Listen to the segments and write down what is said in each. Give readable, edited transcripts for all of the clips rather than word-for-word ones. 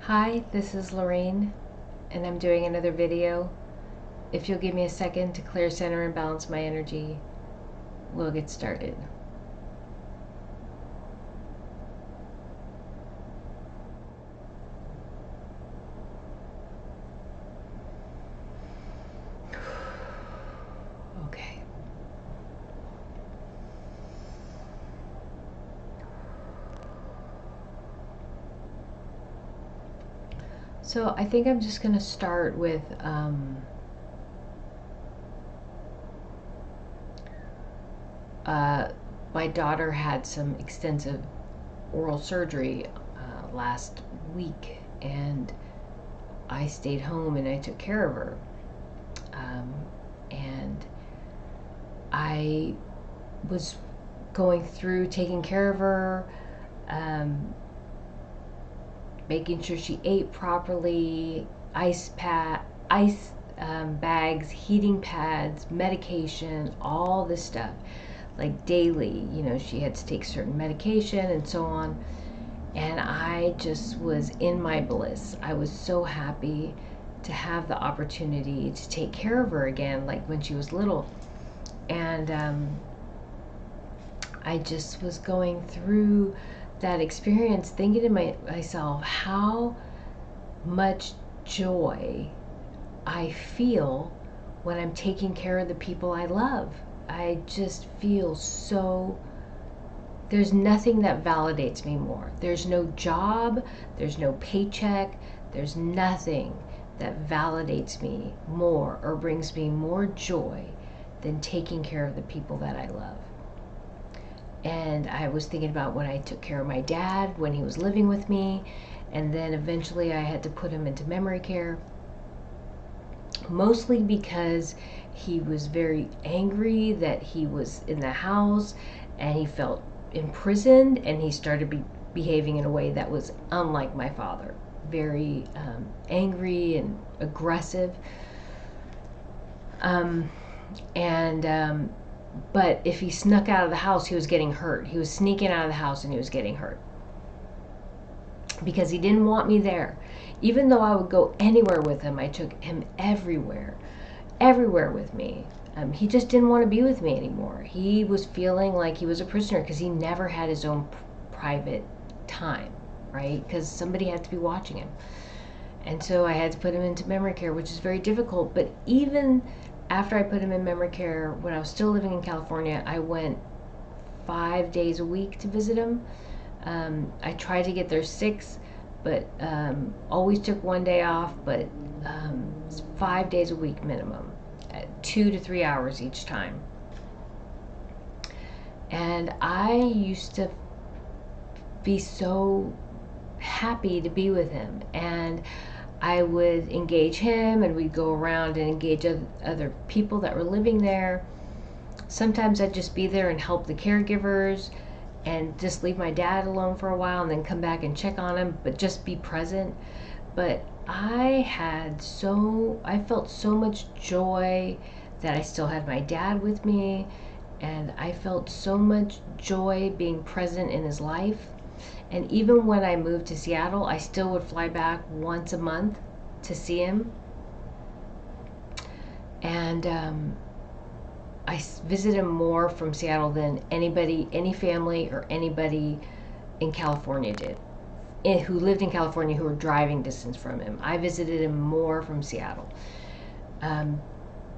Hi, this is Lorraine, and I'm doing another video. If you'll give me a second to clear, center, and balance my energy, we'll get started. Okay. So I think I'm just going to start with my daughter had some extensive oral surgery last week, and I stayed home and I took care of her. And I was going through taking care of her, making sure she ate properly, ice bags, heating pads, medication, all this stuff, like daily. She had to take certain medication and so on. And I just was in my bliss. I was so happy to have the opportunity to take care of her again, like when she was little. And I just was going through that experience, thinking to myself how much joy I feel when I'm taking care of the people I love. I just feel so, there's nothing that validates me more. There's no job, there's no paycheck, there's nothing that validates me more or brings me more joy than taking care of the people that I love. And I was thinking about when I took care of my dad when he was living with me, and then eventually I had to put him into memory care, mostly because he was very angry that he was in the house and he felt imprisoned, and he started behaving in a way that was unlike my father, very angry and aggressive. But if he snuck out of the house, he was getting hurt. He was sneaking out of the house and he was getting hurt because he didn't want me there. Even though I would go anywhere with him, I took him everywhere with me. He just didn't want to be with me anymore. He was feeling like he was a prisoner because he never had his own private time, right? Because somebody had to be watching him. And so I had to put him into memory care, which is very difficult. But even after I put him in memory care, when I was still living in California, I went 5 days a week to visit him. I tried to get there 6, but always took 1 day off, but 5 days a week minimum, 2 to 3 hours each time. And I used to be so happy to be with him, and I would engage him, and we'd go around and engage other people that were living there. Sometimes I'd just be there and help the caregivers and just leave my dad alone for a while and then come back and check on him, but just be present. But I felt so much joy that I still had my dad with me, and I felt so much joy being present in his life. And even when I moved to Seattle, I still would fly back once a month to see him. And I visited him more from Seattle than any family or anybody in California did, who lived in California, who were driving distance from him. I visited him more from Seattle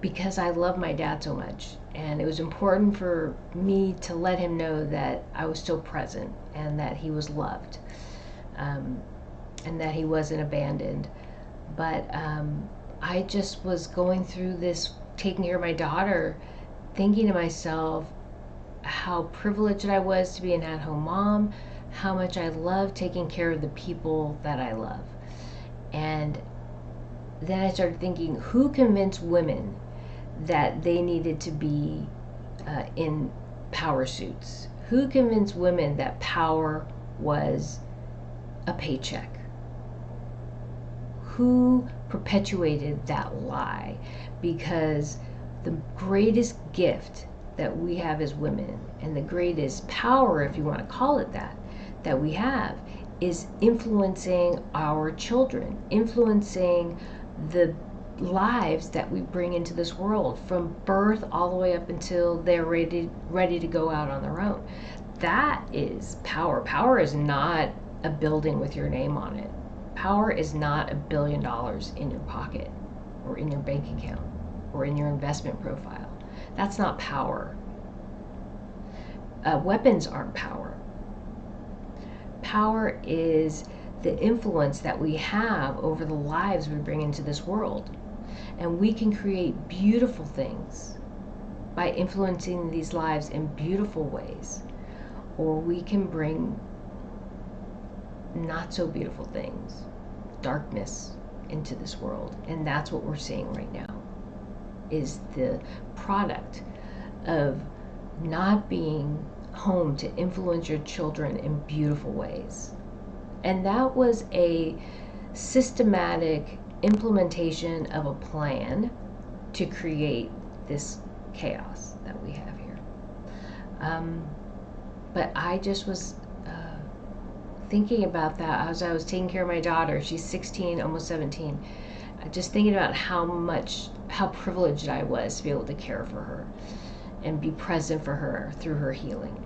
because I love my dad so much. And it was important for me to let him know that I was still present and that he was loved, and that he wasn't abandoned. But I just was going through this, taking care of my daughter, thinking to myself how privileged I was to be an at-home mom, how much I love taking care of the people that I love. And then I started thinking, who convinced women that they needed to be in power suits? Who convinced women that power was a paycheck? Who perpetuated that lie? Because the greatest gift that we have as women, and the greatest power, if you want to call it that we have, is influencing our children, influencing the lives that we bring into this world from birth all the way up until they're ready to go out on their own. That is power. Power is not a building with your name on it. Power is not $1 billion in your pocket or in your bank account or in your investment profile. That's not power. Weapons aren't power. Power is the influence that we have over the lives we bring into this world. And we can create beautiful things by influencing these lives in beautiful ways. Or we can bring not so beautiful things, darkness, into this world. And that's what we're seeing right now, is the product of not being home to influence your children in beautiful ways. And that was a systematic implementation of a plan to create this chaos that we have here. But I just was thinking about that as I was taking care of my daughter. She's 16, almost 17. Just thinking about how privileged I was to be able to care for her and be present for her through her healing.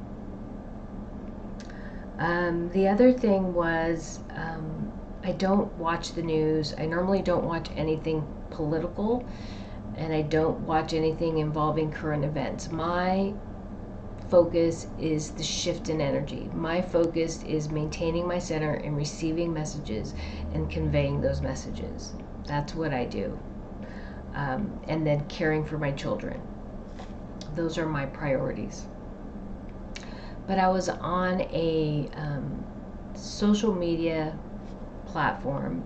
The other thing was, I don't watch the news. I normally don't watch anything political, and I don't watch anything involving current events. My focus is the shift in energy. My focus is maintaining my center and receiving messages and conveying those messages. That's what I do. And then caring for my children. Those are my priorities. But I was on a social media platform,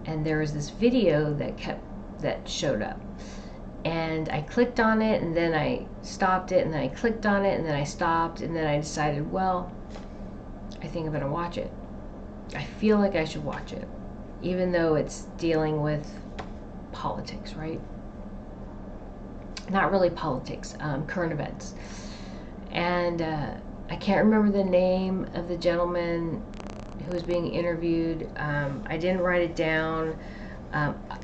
and there was this video that showed up, and I clicked on it, and then I stopped it, and then I clicked on it, and then I stopped, and then I decided, well, I think I'm going to watch it. I feel like I should watch it, even though it's dealing with politics, right? Not really politics, current events. And I can't remember the name of the gentleman who was being interviewed. I didn't write it down.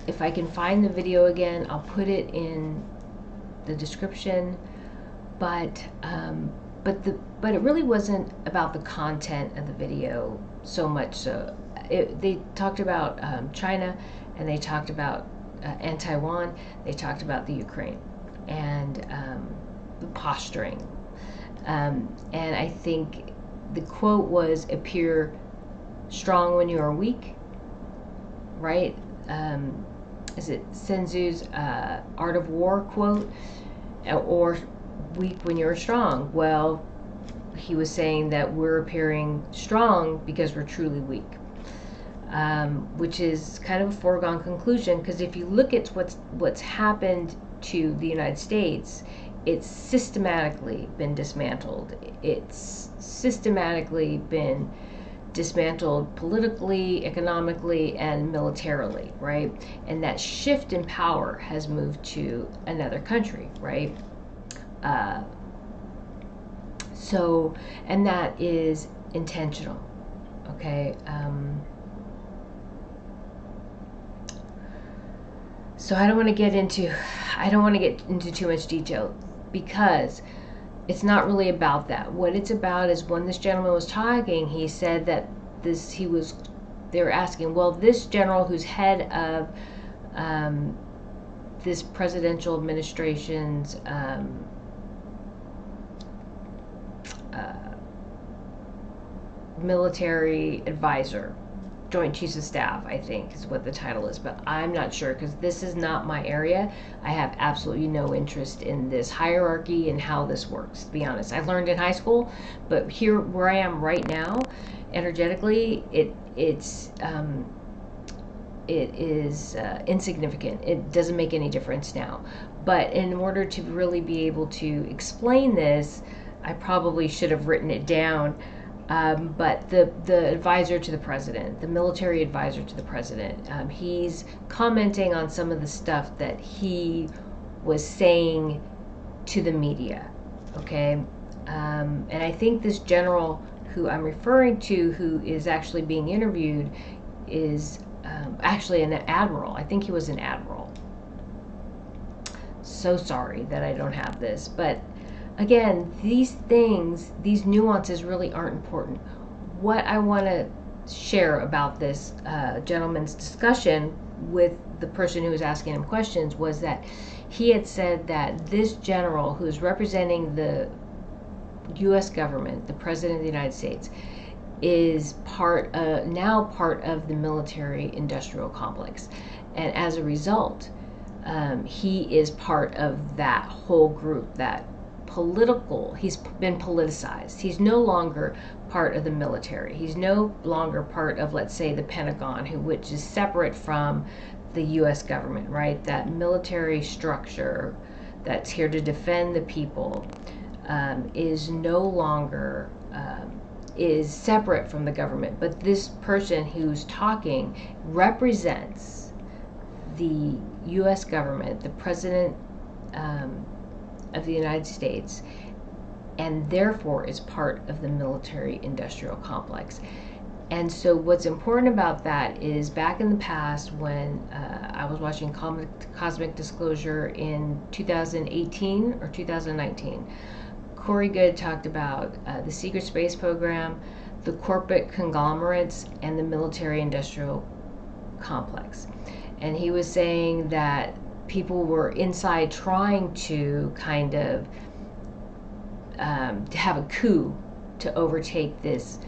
If I can find the video again, I'll put it in the description. But it really wasn't about the content of the video so much. So they talked about China, and they talked about and Taiwan. They talked about the Ukraine and the posturing. And I think the quote was, appear strong when you are weak, right? Is it Sun Tzu's Art of War quote? Or weak when you're strong? Well, he was saying that we're appearing strong because we're truly weak, which is kind of a foregone conclusion, because if you look at what's happened to the United States, it's systematically been dismantled. It's systematically been dismantled politically, economically, and militarily, right? And that shift in power has moved to another country, right? And that is intentional, okay? So I don't want to get into too much detail, because it's not really about that. What it's about is, when this gentleman was talking, he said that they were asking, well, this general who's head of this presidential administration's military advisor, Joint Chiefs of Staff, I think is what the title is, but I'm not sure, because this is not my area. I have absolutely no interest in this hierarchy and how this works, to be honest. I learned in high school, but here where I am right now, energetically, it is insignificant. It doesn't make any difference now. But in order to really be able to explain this, I probably should have written it down. But the advisor to the president, the military advisor to the president, he's commenting on some of the stuff that he was saying to the media, okay? And I think this general who I'm referring to, who is actually being interviewed, is actually an admiral. I think he was an admiral. So sorry that I don't have this, but again, these things, these nuances really aren't important. What I want to share about this gentleman's discussion with the person who was asking him questions was that he had said that this general, who is representing the U.S. government, the President of the United States, is now part of the military-industrial complex, and as a result, he is part of that whole group, that political. He's been politicized. He's no longer part of the military. He's no longer part of, let's say, the Pentagon, which is separate from the U.S. government, right? That military structure that's here to defend the people is no longer is separate from the government. But this person who's talking represents the U.S. government, the President of the United States, and therefore is part of the military-industrial complex. And so what's important about that is, back in the past, when I was watching Cosmic Disclosure in 2018 or 2019, Corey Goode talked about the secret space program, the corporate conglomerates, and the military-industrial complex. And he was saying that people were inside trying to kind of to have a coup to overtake this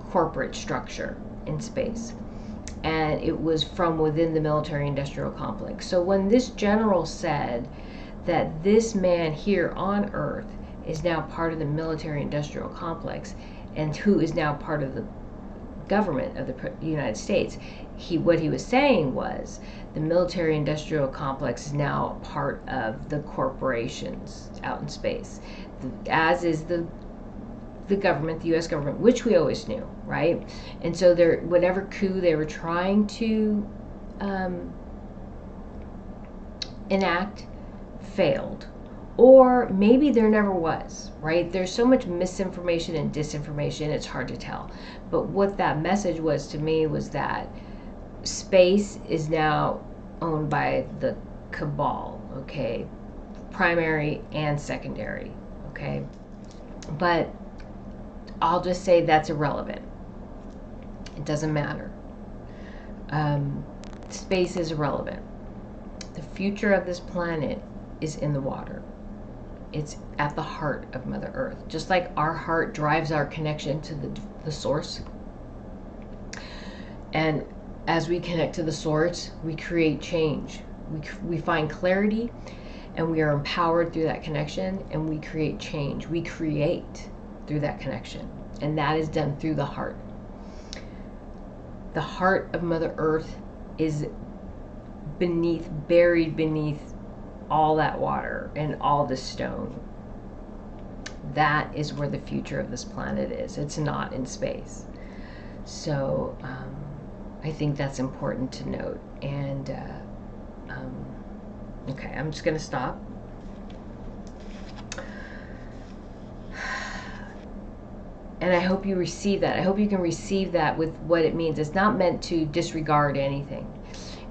corporate structure in space. And it was from within the military-industrial complex. So when this general said that this man here on Earth is now part of the military-industrial complex, and who is now part of the government of the United States, what he was saying was the military-industrial complex is now part of the corporations out in space, as is the government, the U.S. government, which we always knew, right? And so whatever coup they were trying to enact failed. Or maybe there never was, right? There's so much misinformation and disinformation, it's hard to tell. But what that message was to me was that space is now owned by the cabal, okay? Primary and secondary, okay? But I'll just say that's irrelevant. It doesn't matter. Space is irrelevant. The future of this planet is in the water. It's at the heart of Mother Earth. Just like our heart drives our connection to the source. And as we connect to the source, we create change. We find clarity, and we are empowered through that connection, and we create change. We create through that connection. And that is done through the heart. The heart of Mother Earth is buried beneath all that water and all the stone. That is where the future of this planet is. It's not in space. So I think that's important to note. And okay, I'm just going to stop. And I hope you receive that. I hope you can receive that with what it means. It's not meant to disregard anything.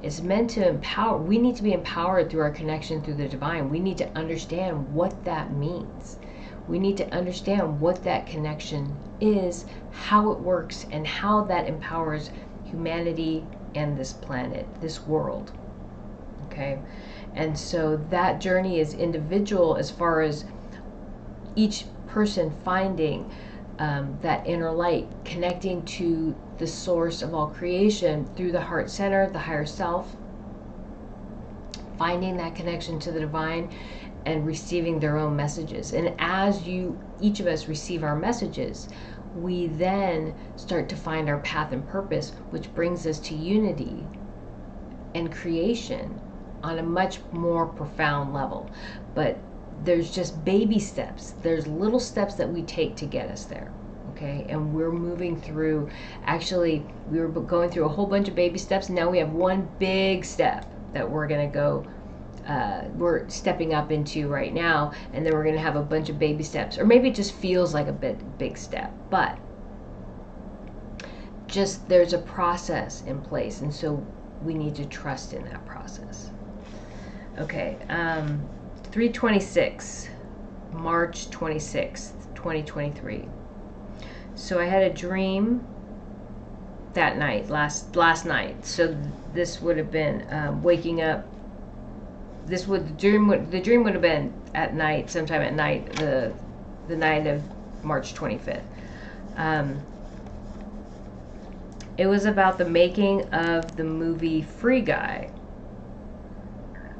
It's meant to empower. We need to be empowered through our connection through the divine. We need to understand what that means. We need to understand what that connection is, how it works, and how that empowers humanity and this planet, this world. Okay? And so that journey is individual as far as each person finding that inner light, connecting to the source of all creation through the heart center, the higher self, finding that connection to the divine, and receiving their own messages. And as each of us receive our messages, we then start to find our path and purpose, which brings us to unity and creation on a much more profound level. But there's just baby steps. There's little steps that we take to get us there. Okay, and we're moving through, actually, we were going through a whole bunch of baby steps, and now we have one big step that we're going to go we're stepping up into right now, and then we're going to have a bunch of baby steps, or maybe it just feels like a big step, but just there's a process in place, and so we need to trust in that process. Okay, 326, March 26th, 2023. So I had a dream that night, last night. So this would have been waking up. The dream would have been at night, sometime at night, the night of March 25th. It was about the making of the movie Free Guy.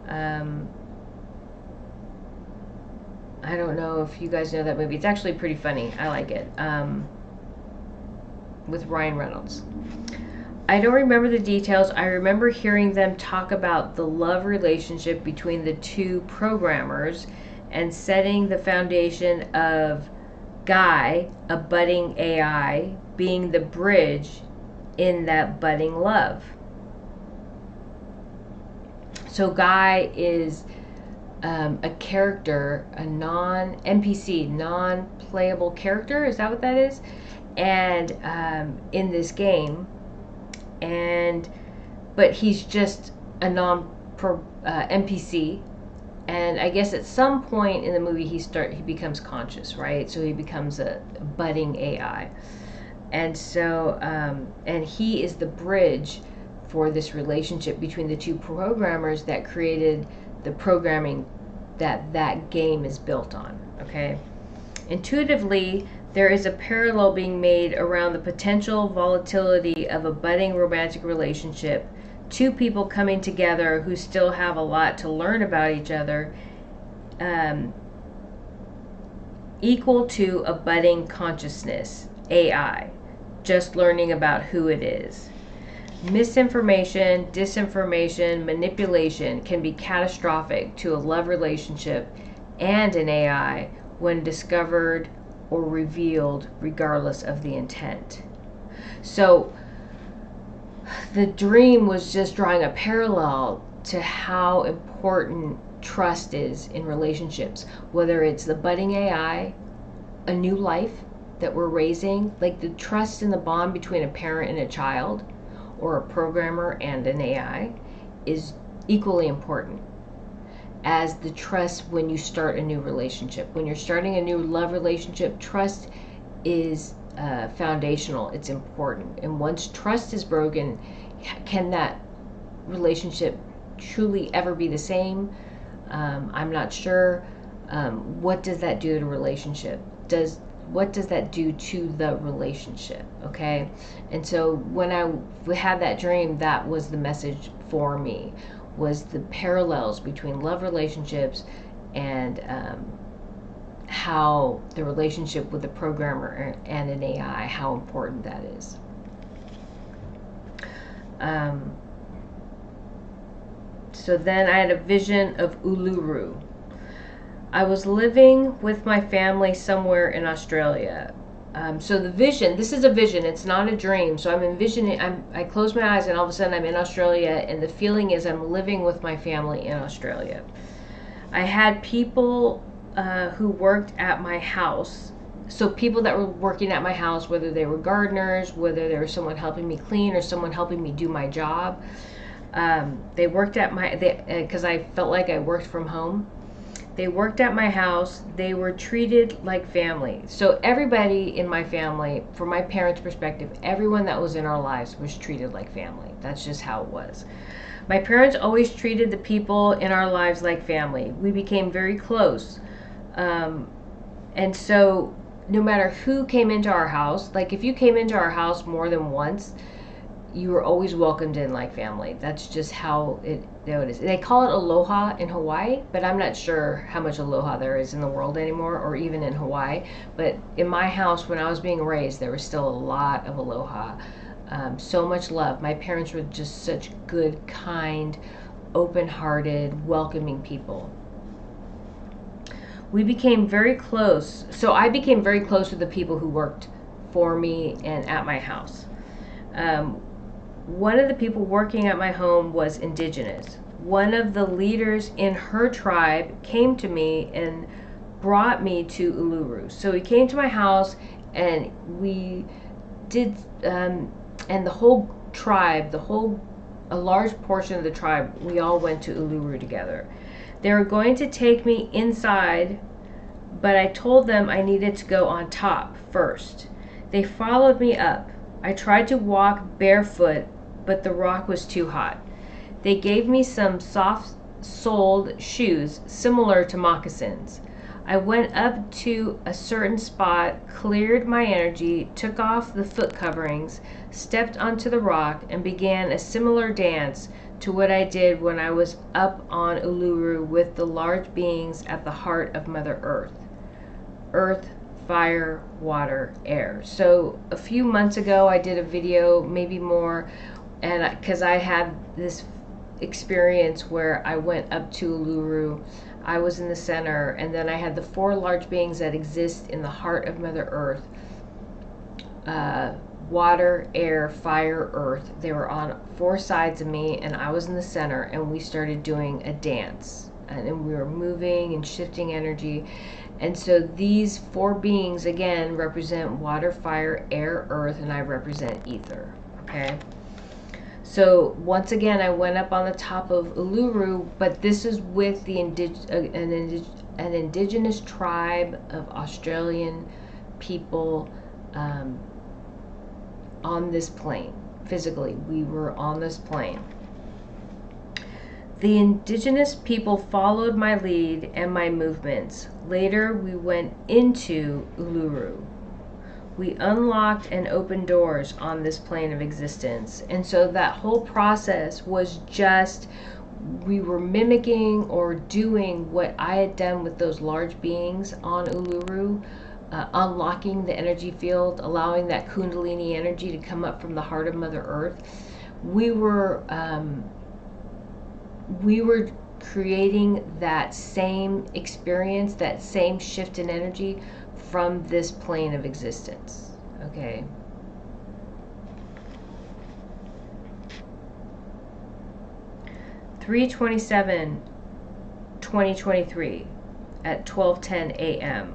I don't know if you guys know that movie. It's actually pretty funny. I like it. With Ryan Reynolds. I don't remember the details. I remember hearing them talk about the love relationship between the two programmers and setting the foundation of Guy, a budding AI, being the bridge in that budding love. So Guy is a character, a non-NPC, non-playable character. Is that what that is? And in this game, but he's just a NPC, and I guess at some point in the movie he becomes conscious, right? So he becomes a budding AI, and so and he is the bridge for this relationship between the two programmers that created the programming that game is built on. Okay, intuitively, there is a parallel being made around the potential volatility of a budding romantic relationship, two people coming together who still have a lot to learn about each other, equal to a budding consciousness, AI, just learning about who it is. Misinformation, disinformation, manipulation can be catastrophic to a love relationship and an AI when discovered or revealed, regardless of the intent. So the dream was just drawing a parallel to how important trust is in relationships, whether it's the budding AI, a new life that we're raising, like the trust in the bond between a parent and a child, or a programmer and an AI, is equally important as the trust when you start a new relationship. When you're starting a new love relationship, trust is foundational. It's important. And once trust is broken, can that relationship truly ever be the same? I'm not sure. What does that do to a relationship? What does that do to the relationship? Okay, and so when I had that dream, that was the message for me, was the parallels between love relationships and how the relationship with the programmer and an AI, how important that is. So then I had a vision of Uluru. I was living with my family somewhere in Australia. So the vision, this is a vision, it's not a dream. So I'm envisioning, I close my eyes and all of a sudden I'm in Australia, and the feeling is I'm living with my family in Australia. I had people who worked at my house. So people that were working at my house, whether they were gardeners, whether there was someone helping me clean or someone helping me do my job. They worked at because I felt like I worked from home. They worked at my house. They were treated like family. So everybody in my family, from my parents' perspective, everyone that was in our lives was treated like family. That's just how it was. My parents always treated the people in our lives like family. We became very close. And so no matter who came into our house, like if you came into our house more than once, you were always welcomed in like family. That's just how it is. They call it aloha in Hawaii, but I'm not sure how much aloha there is in the world anymore, or even in Hawaii. But in my house, when I was being raised, there was still a lot of aloha. So much love. My parents were just such good, kind, open-hearted, welcoming people. We became very close. So I became very close with the people who worked for me and at my house. One of the people working at my home was indigenous. one of the leaders in her tribe came to me and brought me to Uluru. So he came to my house, and we did, and the whole tribe, a large portion of the tribe, we all went to Uluru together. They were going to take me inside, but I told them I needed to go on top first. They followed me up. I tried to walk barefoot, but the rock was too hot. They gave me some soft-soled shoes similar to moccasins. I went up to a certain spot, cleared my energy, took off the foot coverings, stepped onto the rock, and began a similar dance to what I did when I was up on Uluru with the large beings at the heart of Mother Earth. Earth, fire, water, air. So a few months ago I did a video, maybe more, and because I had this experience where I went up to Uluru, I was in the center, and then I had the 4 large beings that exist in the heart of Mother Earth. Water, air, fire, earth. They were on 4 sides of me, and I was in the center, and we started doing a dance, and we were moving and shifting energy. And so these 4 beings again represent water, fire, air, earth, and I represent ether. Okay, so once again I went up on the top of Uluru, but this is with the an indigenous tribe of Australian people on this plane. Physically, we were on this plane. The indigenous people followed my lead and my movements. Later, we went into Uluru. We unlocked and opened doors on this plane of existence. And so that whole process was just, we were mimicking or doing what I had done with those large beings on Uluru. Unlocking the energy field, allowing that Kundalini energy to come up from the heart of Mother Earth. We were creating that same experience, that same shift in energy from this plane of existence. Okay. (3/27/2023) at 12:10 a.m.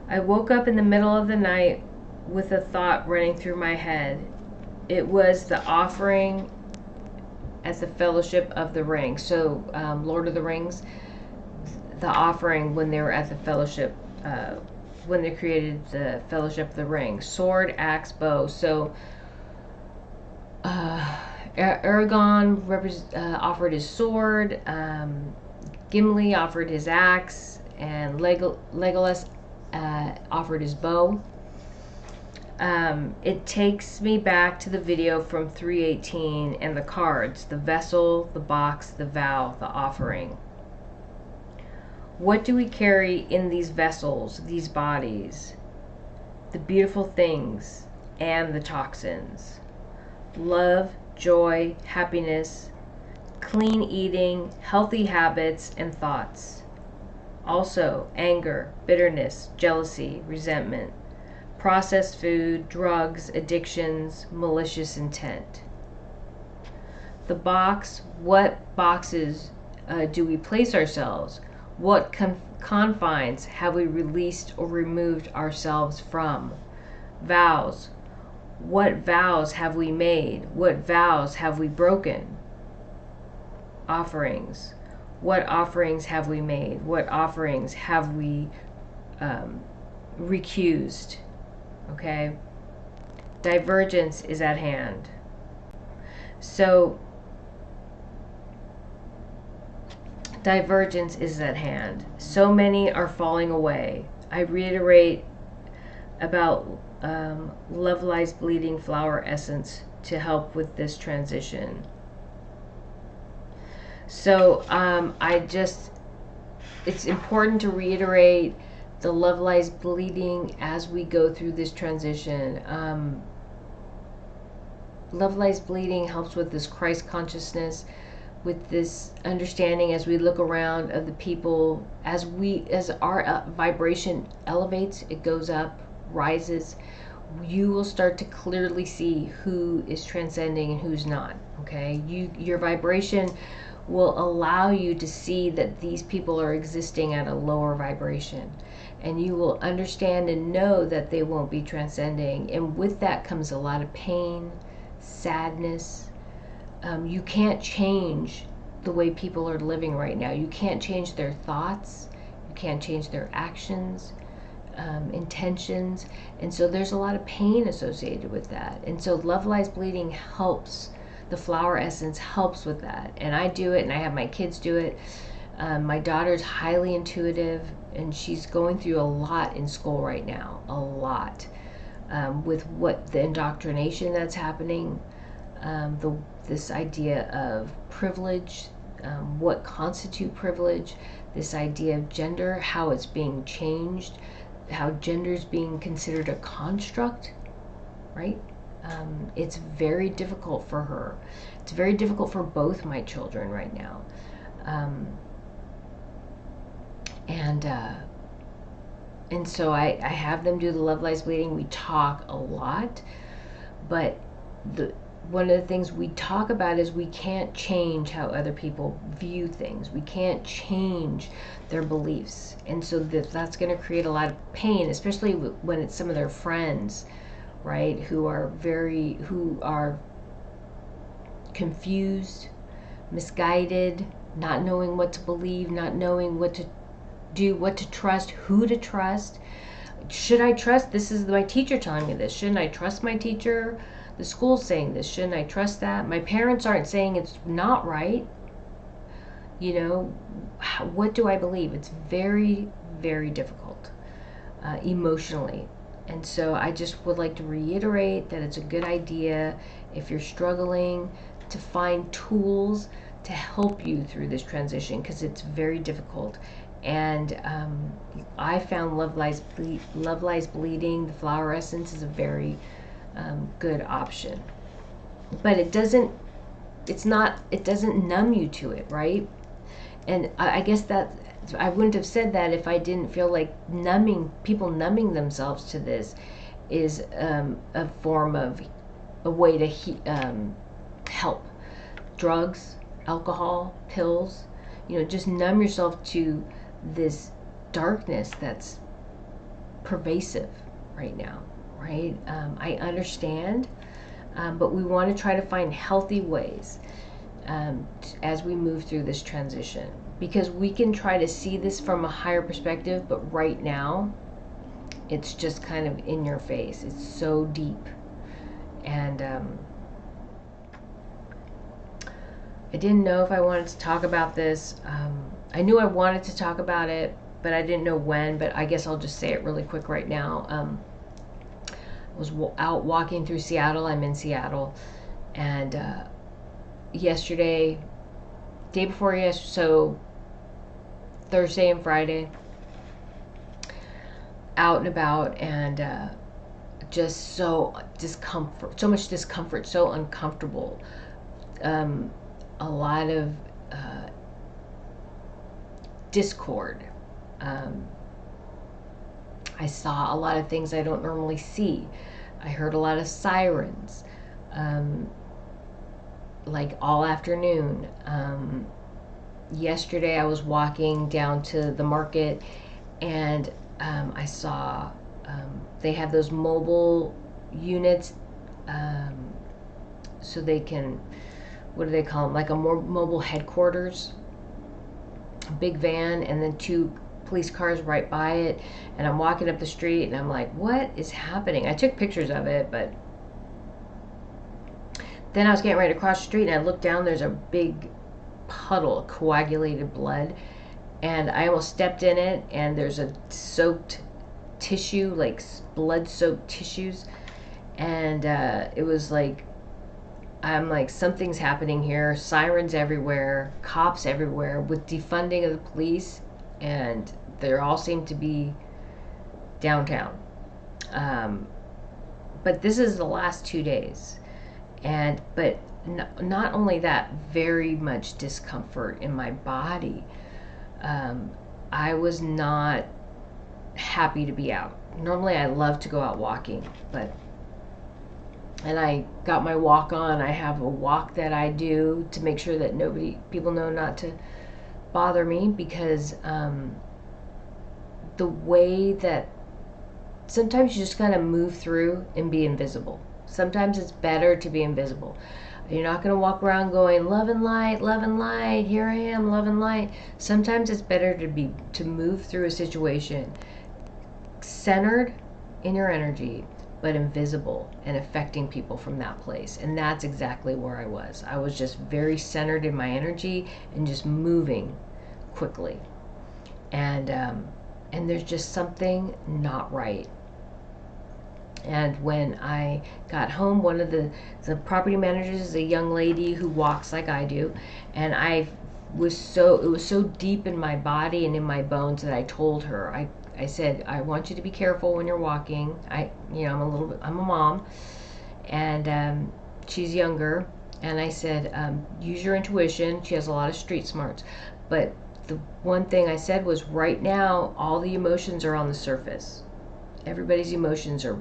I woke up in the middle of the night with a thought running through my head. It was the offering at the Fellowship of the Ring. So, Lord of the Rings, the offering when they were at the Fellowship, when they created the Fellowship of the Ring. Sword, axe, bow. So, Aragorn offered his sword, Gimli offered his axe, and Legolas offered his bow. It takes me back to the video from 318 and the cards, the vessel, the box, the vow, the offering. What do we carry in these vessels, these bodies? The beautiful things and the toxins. Love, joy, happiness, clean eating, healthy habits and thoughts. Also, anger, bitterness, jealousy, resentment, processed food, drugs, addictions, malicious intent. The box, what boxes do we place ourselves? What confines have we released or removed ourselves from? Vows, what vows have we made? What vows have we broken? Offerings, what offerings have we made? What offerings have we recused? Okay? Divergence is at hand. So, divergence is at hand. So many are falling away. I reiterate about Love Lies Bleeding flower essence to help with this transition. So it's important to reiterate the Love Lies Bleeding as we go through this transition. Love Lies Bleeding helps with this Christ consciousness, with this understanding as we look around of the people, as our vibration elevates, it goes up, rises, you will start to clearly see who is transcending and who's not. Okay, your vibration will allow you to see that these people are existing at a lower vibration, and you will understand and know that they won't be transcending. And with that comes a lot of pain, sadness. You can't change the way people are living right now. You can't change their thoughts, you can't change their actions, intentions, and so there's a lot of pain associated with that. And so Love Lies Bleeding helps. The flower essence helps with that, and I do it, and I have my kids do it. My daughter's highly intuitive, and she's going through a lot in school right now, a lot, with what the indoctrination that's happening, this idea of privilege, what constitute privilege, this idea of gender, how it's being changed, how gender is being considered a construct, right? It's very difficult for her. It's very difficult for both my children right now. And so I have them do the Love Lies Bleeding. We talk a lot, but one of the things we talk about is we can't change how other people view things. We can't change their beliefs. And so that's going to create a lot of pain, especially when it's some of their friends, right, who are confused, misguided, not knowing what to believe, not knowing what to do, what to trust, who to trust. Should I trust? This is my teacher telling me this. Shouldn't I trust my teacher? The school's saying this. Shouldn't I trust that? My parents aren't saying it's not right. You know, what do I believe? It's very, very difficult emotionally. And so I just would like to reiterate that it's a good idea, if you're struggling, to find tools to help you through this transition, because it's very difficult. And I found Love Lies Bleeding, the flower essence, is a very good option. But it doesn't numb you to it, right? And I guess that I wouldn't have said that if I didn't feel like people numbing themselves to this is a form of a way to help. Drugs, alcohol, pills, just numb yourself to this darkness that's pervasive right now, right? I understand, but we want to try to find healthy ways as we move through this transition, because we can try to see this from a higher perspective, but right now it's just kind of in your face. It's so deep. And I didn't know if I wanted to talk about this. I knew I wanted to talk about it, but I didn't know when. But I guess I'll just say it really quick right now. I was out walking through Seattle. I'm in Seattle. And yesterday, day before yesterday, so Thursday and Friday, out and about, and just so much discomfort, so uncomfortable. A lot of discord. I saw a lot of things I don't normally see. I heard a lot of sirens, like all afternoon. Yesterday I was walking down to the market, and I saw they have those mobile units, so they can, what do they call them, like a more mobile headquarters, a big van, and then 2 police cars right by it. And I'm walking up the street, and I'm like, what is happening? I took pictures of it, but then I was getting ready to cross the street, and I looked down, there's a big puddle of coagulated blood, and I almost stepped in it, and there's a soaked tissue, like blood soaked tissues, and it was like, I'm like, something's happening here. Sirens everywhere, cops everywhere, with defunding of the police, and they all seem to be downtown. But this is the last 2 days, but not only that, very much discomfort in my body. I was not happy to be out. Normally I love to go out walking, but and I got my walk on. I have a walk that I do to make sure that people know not to bother me, because the way that sometimes you just kind of move through and be invisible. Sometimes it's better to be invisible. You're not going to walk around going love and light, here I am, love and light. Sometimes it's better to move through a situation centered in your energy, but invisible and affecting people from that place. And that's exactly where I was. I was just very centered in my energy and just moving quickly. And there's just something not right. And when I got home, one of the property managers is a young lady who walks like I do, and it was so deep in my body and in my bones that I told her, I said, I want you to be careful when you're walking. I'm a mom, and she's younger, and I said, use your intuition. She has a lot of street smarts, but the one thing I said was, right now, all the emotions are on the surface. Everybody's emotions are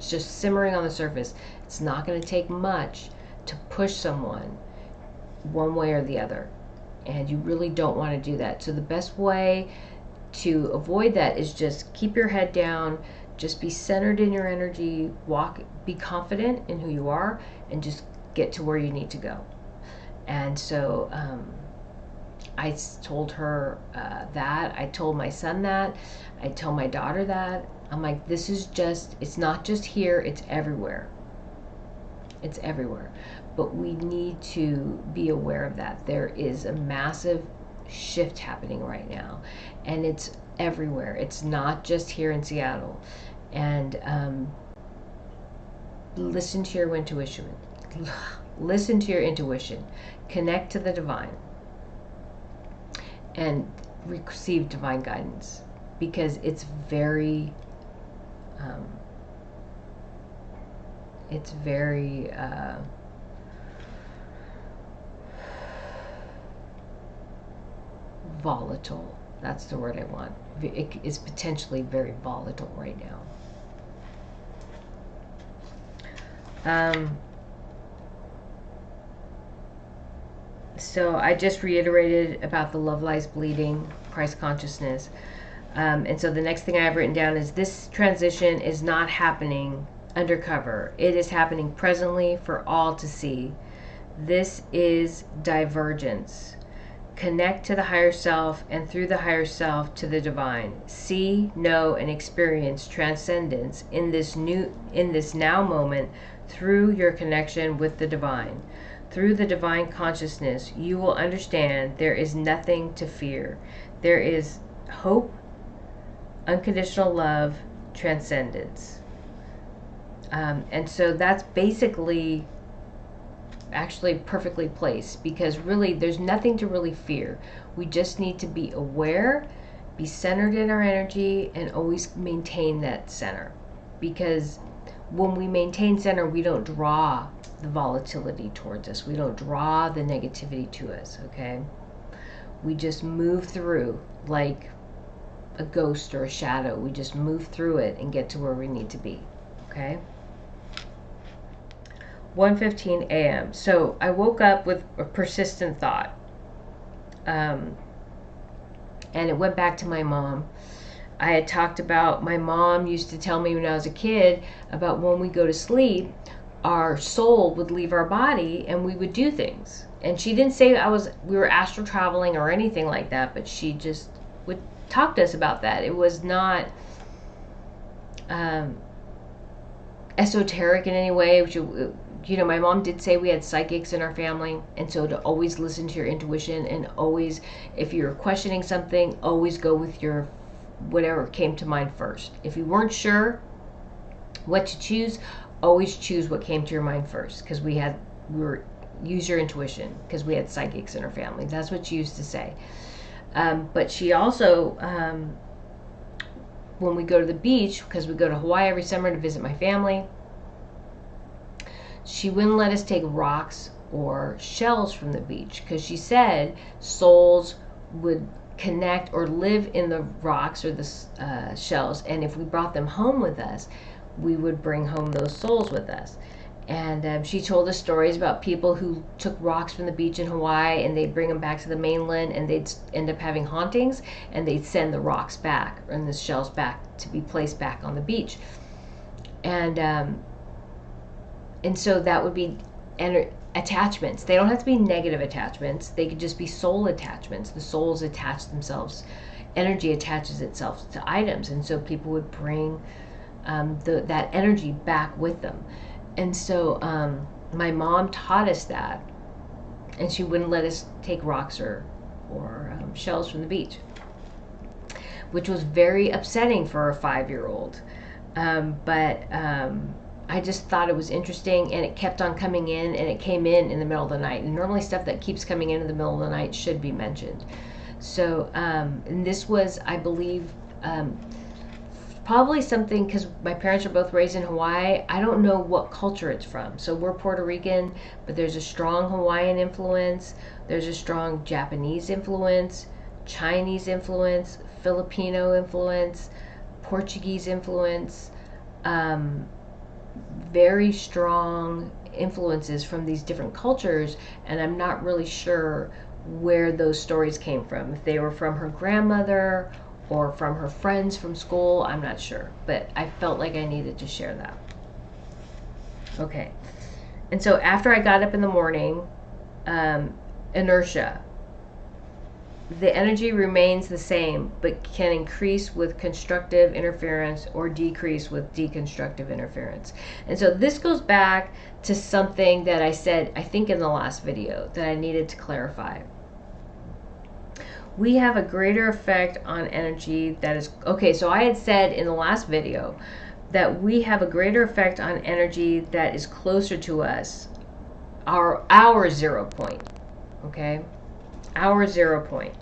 just simmering on the surface. It's not going to take much to push someone one way or the other, and you really don't want to do that. So the best way to avoid that is just keep your head down, just be centered in your energy, be confident in who you are, and just get to where you need to go. And so I told her that. I told my son that. I told my daughter that. I'm like, it's not just here, it's everywhere. It's everywhere. But we need to be aware of that. There is a massive shift happening right now, and it's everywhere. It's not just here in Seattle. And listen to your intuition. Listen to your intuition. Connect to the divine and receive divine guidance, because it's very volatile. That's the word I want. It is potentially very volatile right now. So I just reiterated about the love lies bleeding, Christ consciousness. And so the next thing I have written down is, this transition is not happening undercover. It is happening presently for all to see. This is divergence. Connect to the higher self, and through the higher self to the divine. See, know, and experience transcendence in this now moment through your connection with the divine. Through the divine consciousness, you will understand there is nothing to fear. There is hope, unconditional love, transcendence. And so that's basically actually perfectly placed, because really there's nothing to really fear. We just need to be aware, be centered in our energy, and always maintain that center. Because when we maintain center, we don't draw the volatility towards us. We don't draw the negativity to us, okay? We just move through like a ghost or a shadow. We just move through it and get to where we need to be, okay? 1:15 a.m. So I woke up with a persistent thought. And it went back to my mom. I had talked about, my mom used to tell me when I was a kid about when we go to sleep, our soul would leave our body and we would do things. And she didn't say we were astral traveling or anything like that, but she just would talk to us about that. It was not esoteric in any way. My mom did say we had psychics in our family, and so to always listen to your intuition, and always, if you're questioning something, always go with your whatever came to mind first. If you weren't sure what to choose, always choose what came to your mind first, because use your intuition, because we had psychics in our family. That's what she used to say. But she also, when we go to the beach, because we go to Hawaii every summer to visit my family, she wouldn't let us take rocks or shells from the beach, because she said souls would connect or live in the rocks or the shells, and if we brought them home with us, we would bring home those souls with us. And she told us stories about people who took rocks from the beach in Hawaii and they'd bring them back to the mainland, and they'd end up having hauntings, and they'd send the rocks back and the shells back to be placed back on the beach. And so that would be attachments. They don't have to be negative attachments. They could just be soul attachments. The souls attach themselves. Energy attaches itself to items, and so people would bring that energy back with them. And so my mom taught us that, and she wouldn't let us take rocks or shells from the beach, which was very upsetting for a 5-year-old. But I just thought it was interesting, and it kept on coming in, and it came in the middle of the night. And normally stuff that keeps coming in the middle of the night should be mentioned. So, and this was, I believe, probably something, because my parents are both raised in Hawaii. I don't know what culture it's from. So we're Puerto Rican, but there's a strong Hawaiian influence. There's a strong Japanese influence, Chinese influence, Filipino influence, Portuguese influence, very strong influences from these different cultures, and I'm not really sure where those stories came from. If they were from her grandmother or from her friends from school, I'm not sure, but I felt like I needed to share that. Okay, and so after I got up in the morning, inertia. The energy remains the same, but can increase with constructive interference or decrease with deconstructive interference. And so this goes back to something that I said, I think in the last video, that I needed to clarify. We have a greater effect on energy that is, okay, so I had said in the last video that we have a greater effect on energy that is closer to us, our 0 point, okay? Our 0 point.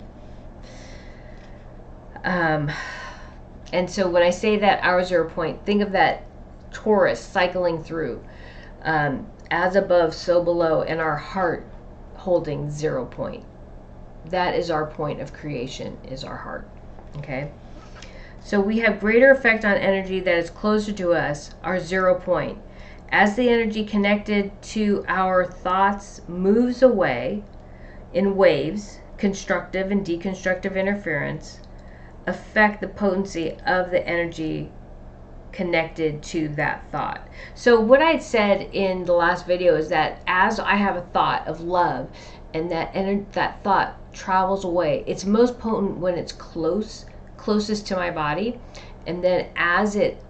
And so when I say that our 0 point, think of that torus cycling through, as above, so below, and our heart holding 0 point. That is our point of creation, is our heart, okay? So we have greater effect on energy that is closer to us, our 0 point. As the energy connected to our thoughts moves away in waves, constructive and deconstructive interference affect the potency of the energy connected to that thought. So what I said in the last video is that as I have a thought of love, and that thought travels away, it's most potent when it's closest to my body, and then as it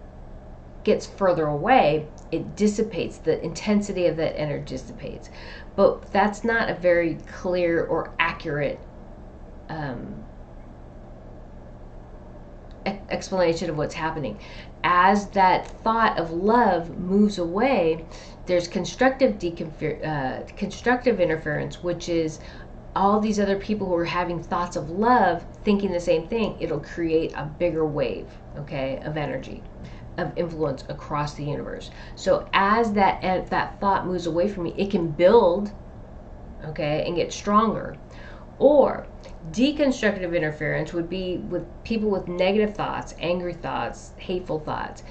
gets further away, it dissipates. The intensity of that energy dissipates. But that's not a very clear or accurate explanation of what's happening. As that thought of love moves away, there's constructive interference, which is all these other people who are having thoughts of love thinking the same thing. It'll create a bigger wave, okay, of energy, of influence across the universe. So as that thought moves away from me, it can build, okay, and get stronger. Or deconstructive interference would be with people with negative thoughts, angry thoughts, hateful thoughts,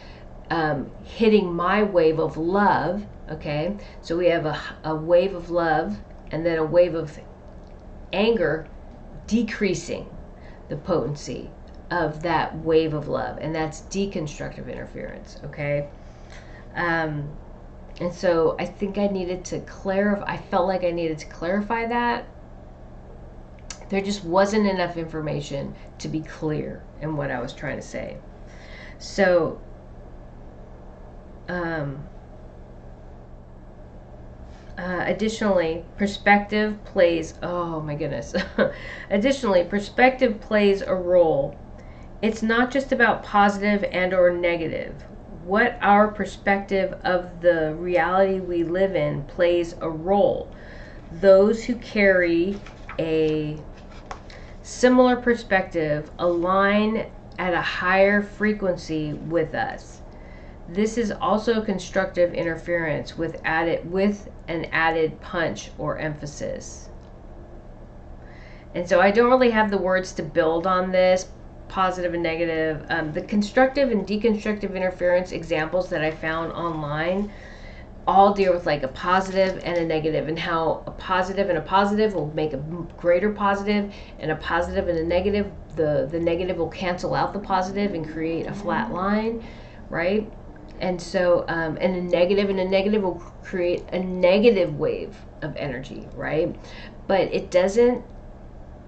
hitting my wave of love, okay? So we have a wave of love and then a wave of anger, decreasing the potency of that wave of love, and that's deconstructive interference, okay? And so I think I needed to clarify, I felt like I needed to clarify that. There just wasn't enough information to be clear in what I was trying to say. So, additionally, perspective plays, oh my goodness. Additionally, perspective plays a role. It's not just about positive and or negative. What our perspective of the reality we live in plays a role. Those who carry a similar perspective align at a higher frequency with us. This is also constructive interference with an added punch or emphasis. And so I don't really have the words to build on this, positive and negative. The constructive and deconstructive interference examples that I found online all deal with like a positive and a negative, and how a positive and a positive will make a greater positive, and a positive and a negative, the negative will cancel out the positive and create a flat line, right? And so and a negative will create a negative wave of energy, right? But it doesn't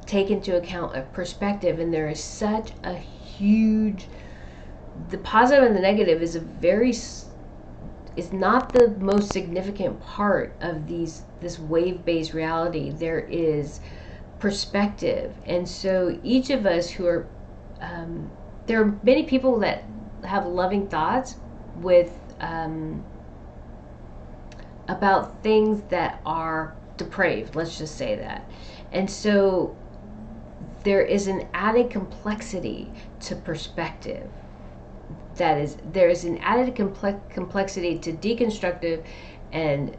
take into account a perspective, and there is such a huge, the positive and the negative is not the most significant part of this wave-based reality. There is perspective. And so each of us who are there are many people that have loving thoughts with about things that are depraved, let's just say that. And so there is an added complexity to perspective. There is an added complexity to deconstructive and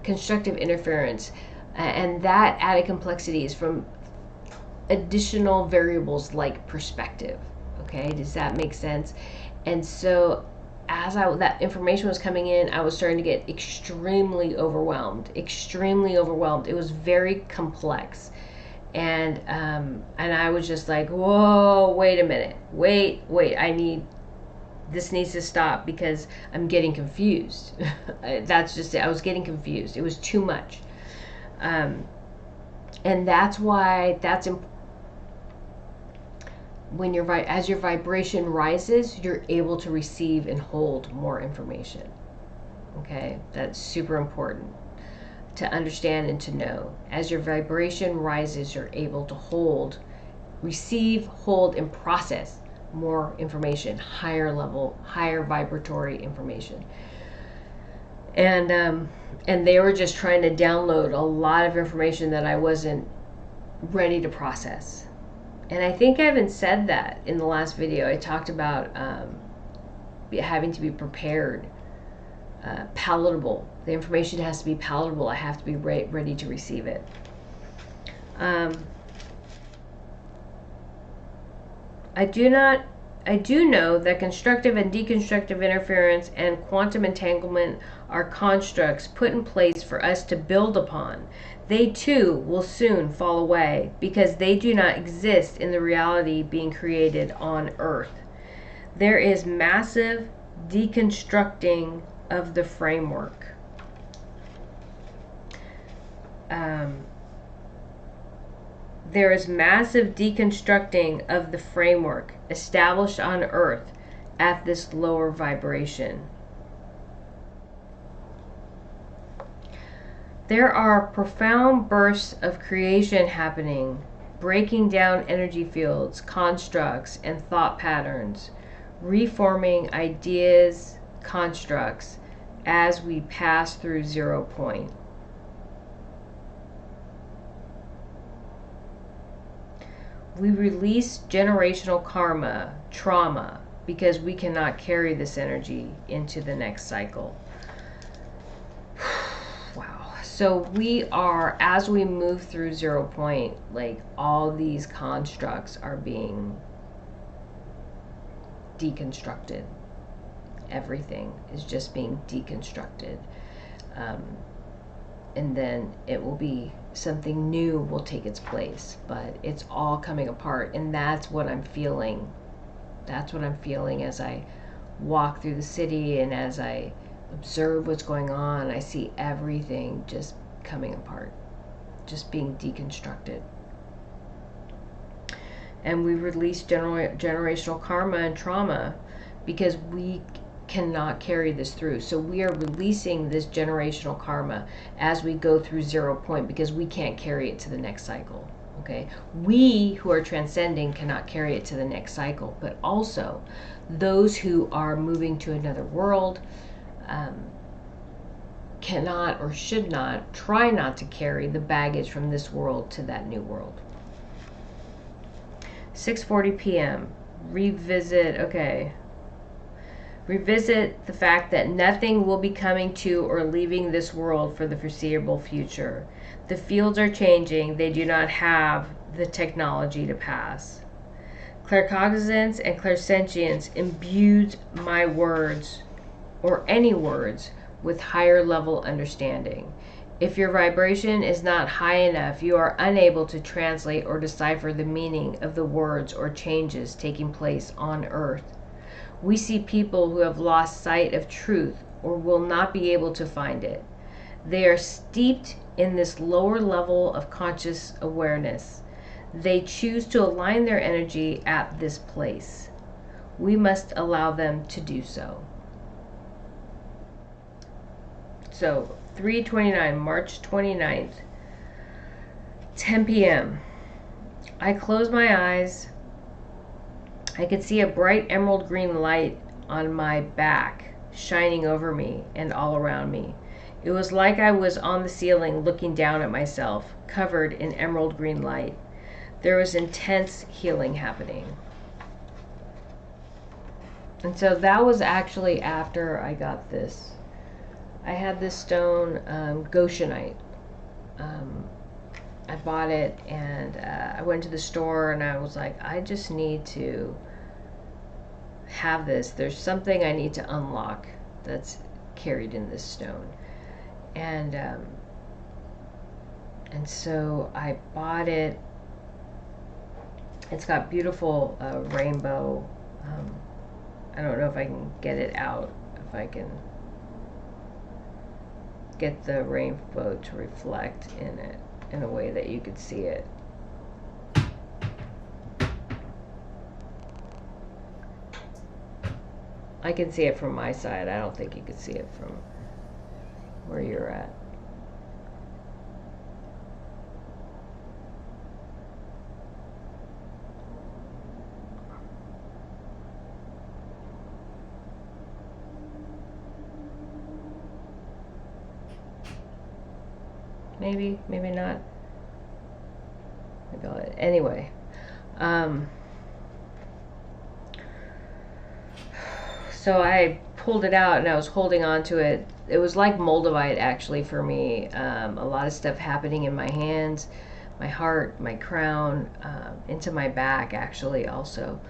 constructive interference, and that added complexity is from additional variables like perspective. Okay, does that make sense? And so as that information was coming in, I was starting to get extremely overwhelmed. It was very complex. And I was just like, whoa, wait a minute. Wait, this needs to stop because I'm getting confused. That's just it. I was getting confused. It was too much. And that's why as your vibration rises, you're able to receive and hold more information. Okay, that's super important to understand and to know. As your vibration rises, you're able to receive, hold, and process more information, higher level, higher vibratory information. And they were just trying to download a lot of information that I wasn't ready to process. And I think I even said that in the last video. I talked about having to be prepared, palatable. The information has to be palatable. I have to be ready to receive it. I do know that constructive and deconstructive interference and quantum entanglement are constructs put in place for us to build upon. They too will soon fall away because they do not exist in the reality being created on Earth. There is massive deconstructing of the framework. There is massive deconstructing of the framework established on Earth at this lower vibration. There are profound bursts of creation happening, breaking down energy fields, constructs, and thought patterns, reforming ideas, constructs, as we pass through 0 point. We release generational karma, trauma, because we cannot carry this energy into the next cycle. Wow. So we are, as we move through 0 point, like all these constructs are being deconstructed. Everything is just being deconstructed. And then it will be something new will take its place, but it's all coming apart. And that's what I'm feeling. That's what I'm feeling as I walk through the city and as I observe what's going on. I see everything just coming apart, just being deconstructed. And we release generational karma and trauma because we cannot carry this through. So we are releasing this generational karma as we go through 0 point because we can't carry it to the next cycle. Okay, we who are transcending cannot carry it to the next cycle, but also those who are moving to another world cannot or should not, try not to carry the baggage from this world to that new world. 6:40 p.m. Revisit, okay. Revisit the fact that nothing will be coming to or leaving this world for the foreseeable future. The fields are changing. They do not have the technology to pass. Claircognizance and clairsentience imbued my words, or any words, with higher level understanding. If your vibration is not high enough, you are unable to translate or decipher the meaning of the words or changes taking place on earth. We see people who have lost sight of truth or will not be able to find it. They are steeped in this lower level of conscious awareness. They choose to align their energy at this place. We must allow them to do so. So, 3/29, March 29th, 10 p.m. I closed my eyes. I could see a bright emerald green light on my back, shining over me and all around me. It was like I was on the ceiling looking down at myself, covered in emerald green light. There was intense healing happening. And so that was actually after I got this. I had this stone, Goshenite. I bought it, and I went to the store and I was like, I just need to have this. There's something I need to unlock that's carried in this stone. And so I bought it. It's got beautiful rainbow. I don't know if I can get it out, if I can get the rainbow to reflect in it in a way that you could see it. I can see it from my side. I don't think you could see it from where you're at. Maybe, maybe not. Anyway, so I pulled it out and I was holding on to it. It was like moldavite actually for me. A lot of stuff happening in my hands, my heart, my crown, into my back actually also.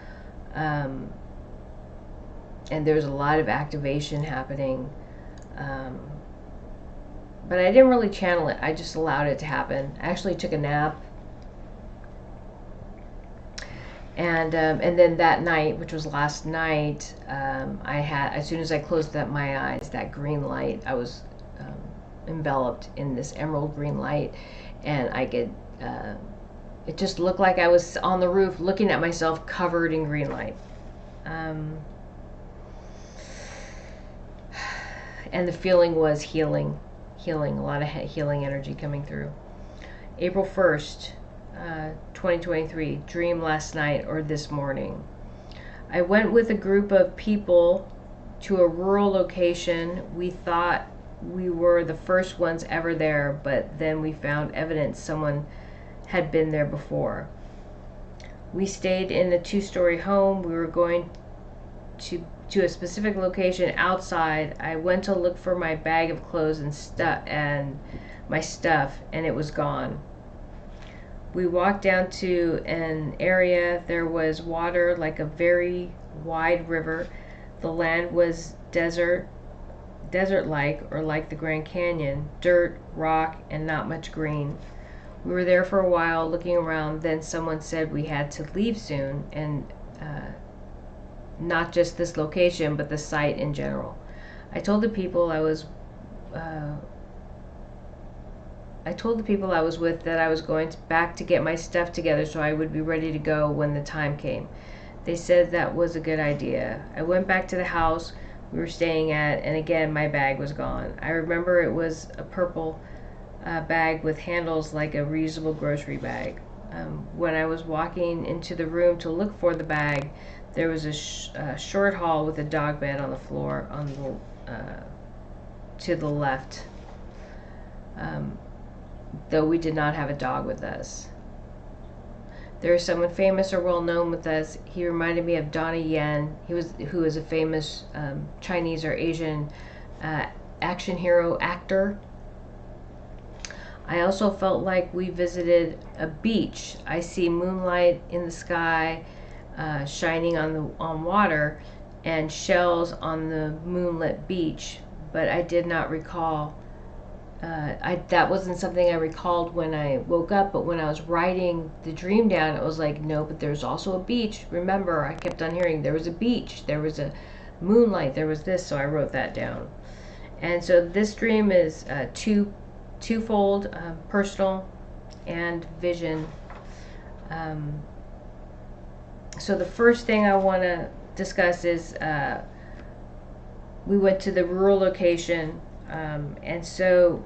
And there's a lot of activation happening. But I didn't really channel it. I just allowed it to happen. I actually took a nap. And then that night, which was last night, I had, as soon as I closed my eyes, that green light, I was enveloped in this emerald green light, and I could, it just looked like I was on the roof looking at myself covered in green light. And the feeling was healing, a lot of healing energy coming through. April 1st, 2023, dream last night or this morning. I went with a group of people to a rural location. We thought we were the first ones ever there, but then we found evidence someone had been there before. We stayed in a 2-story home. We were going to a specific location outside. I went to look for my bag of clothes and my stuff, and it was gone. We walked down to an area. There was water, like a very wide river. The land was desert-like, or like the Grand Canyon, dirt, rock, and not much green. We were there for a while looking around. Then someone said we had to leave soon, and not just this location, but the site in general. I told the people I was with that I was going back to get my stuff together so I would be ready to go when the time came. They said that was a good idea. I went back to the house we were staying at, and again my bag was gone. I remember it was a purple bag with handles like a reusable grocery bag. When I was walking into the room to look for the bag, there was a short hall with a dog bed on the floor to the left. Though we did not have a dog with us. There is someone famous or well known with us. He reminded me of Donnie Yen, who is a famous Chinese or Asian action hero actor. I also felt like we visited a beach. I see moonlight in the sky, shining on water, and shells on the moonlit beach. but I did not recall. That wasn't something I recalled when I woke up, but when I was writing the dream down, it was like, no, but there's also a beach. Remember, I kept on hearing there was a beach, there was a moonlight, there was this, so I wrote that down. And so this dream is twofold, personal and vision. So the first thing I want to discuss is we went to the rural location, and so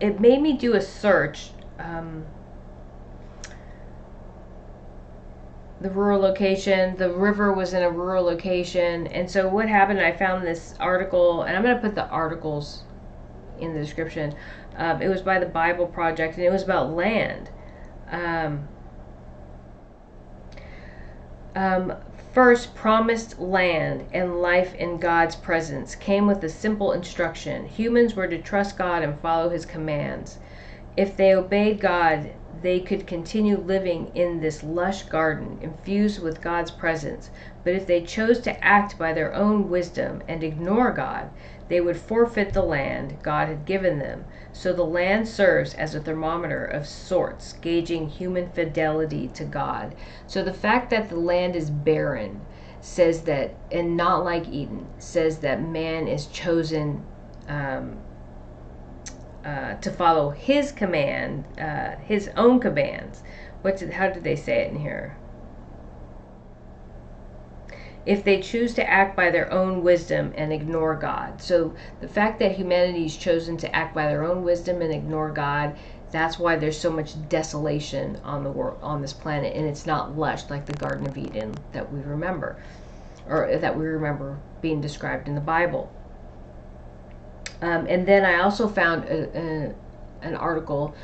it made me do a search. The rural location, the river was in a rural location, and so what happened, I found this article, and I'm going to put the articles in the description. It was by the Bible Project, and it was about land. First, promised land and life in God's presence came with a simple instruction. Humans were to trust God and follow his commands. If they obeyed God, they could continue living in this lush garden, infused with God's presence. But if they chose to act by their own wisdom and ignore God, they would forfeit the land God had given them. So the land serves as a thermometer of sorts, gauging human fidelity to God. So the fact that the land is barren says that, and not like Eden, says that man is chosen to follow his command, his own commands. How did they say it in here? If they choose to act by their own wisdom and ignore God. So the fact that humanity's chosen to act by their own wisdom and ignore God, that's why there's so much desolation on the world, on this planet, and it's not lush like the Garden of Eden that we remember, or that we remember being described in the Bible. And then I also found an article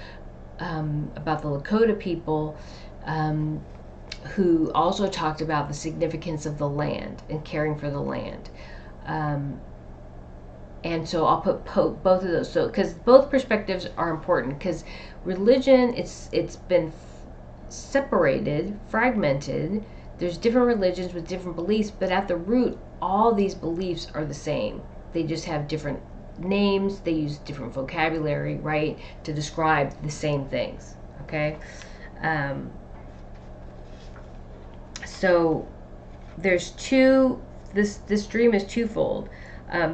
about the Lakota people, who also talked about the significance of the land and caring for the land. And so I'll put both of those, so because both perspectives are important, because religion, it's been separated, fragmented. There's different religions with different beliefs, but at the root, all these beliefs are the same. They just have different names, they use different vocabulary, right, to describe the same things. Okay. So there's this dream is twofold,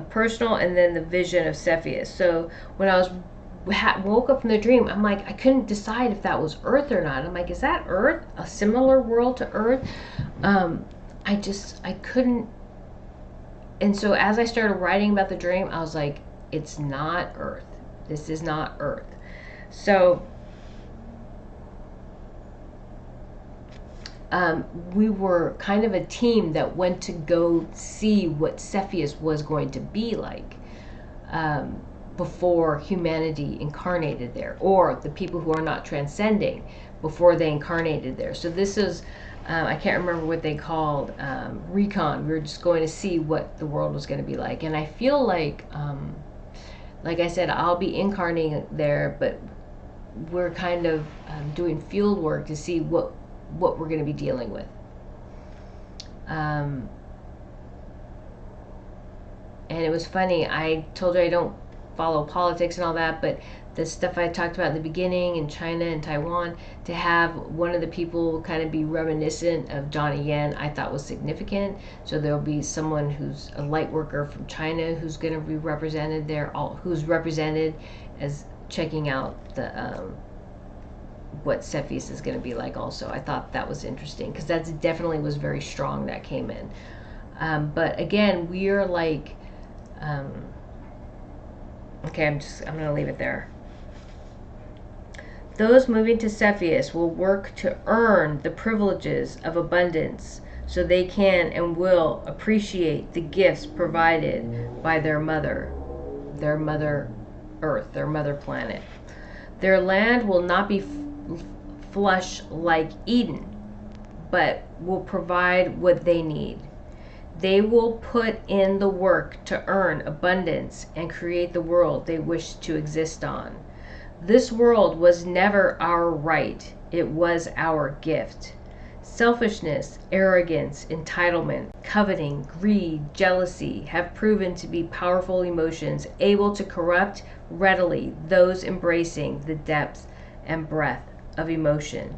personal and then the vision of Cepheus. So when I woke up from the dream, I'm like, I couldn't decide if that was Earth or not. I'm like, is that Earth, a similar world to Earth? I couldn't. And so as I started writing about the dream, I was like, it's not Earth. This is not Earth. So we were kind of a team that went to go see what Cepheus was going to be like before humanity incarnated there, or the people who are not transcending before they incarnated there. So this is, I can't remember what they called, recon. We were just going to see what the world was going to be like. And I feel like I said, I'll be incarnating there, but we're kind of doing field work to see what we're going to be dealing with. And it was funny, I told you I don't follow politics and all that, but the stuff I talked about in the beginning in China and Taiwan, to have one of the people kind of be reminiscent of Donnie Yen, I thought was significant. So there'll be someone who's a light worker from China who's going to be represented there, who's represented as checking out the what Cepheus is going to be like also. I thought that was interesting, because that definitely was very strong, that came in. But again, we are like, okay, I'm going to leave it there. Those moving to Cepheus will work to earn the privileges of abundance, so they can and will appreciate the gifts provided by their mother Earth, their mother planet. Their land will not be flush like Eden, but will provide what they need. They will put in the work to earn abundance and create the world they wish to exist on. This world was never our right, it was our gift. Selfishness, arrogance, entitlement, coveting, greed, jealousy have proven to be powerful emotions able to corrupt readily those embracing the depth and breadth of emotion.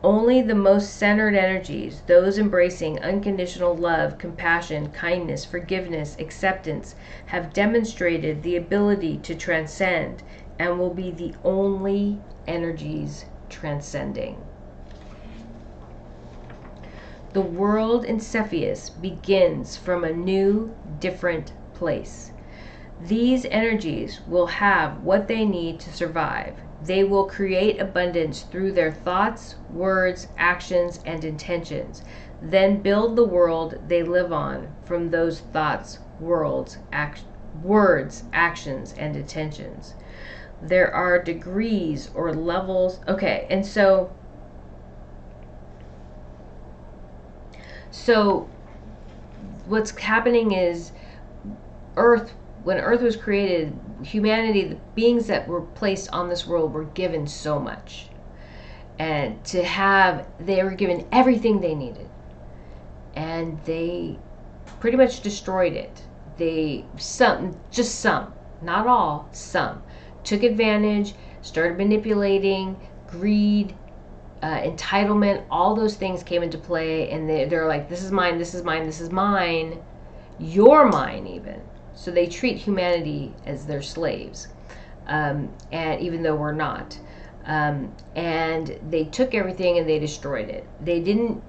Only the most centered energies, those embracing unconditional love, compassion, kindness, forgiveness, acceptance, have demonstrated the ability to transcend and will be the only energies transcending. The world in Cepheus begins from a new, different place. These energies will have what they need to survive. They will create abundance through their thoughts, words, actions, and intentions, then build the world they live on from those thoughts, words, actions, and intentions. There are degrees or levels. Okay, and so what's happening is when Earth was created, humanity, the beings that were placed on this world were given so much. And they were given everything they needed. And they pretty much destroyed it. Some, not all, some, took advantage, started manipulating, greed, entitlement, all those things came into play, and they're like, this is mine, this is mine, this is mine, you're mine even. So they treat humanity as their slaves, and even though we're not. And they took everything and they destroyed it. They didn't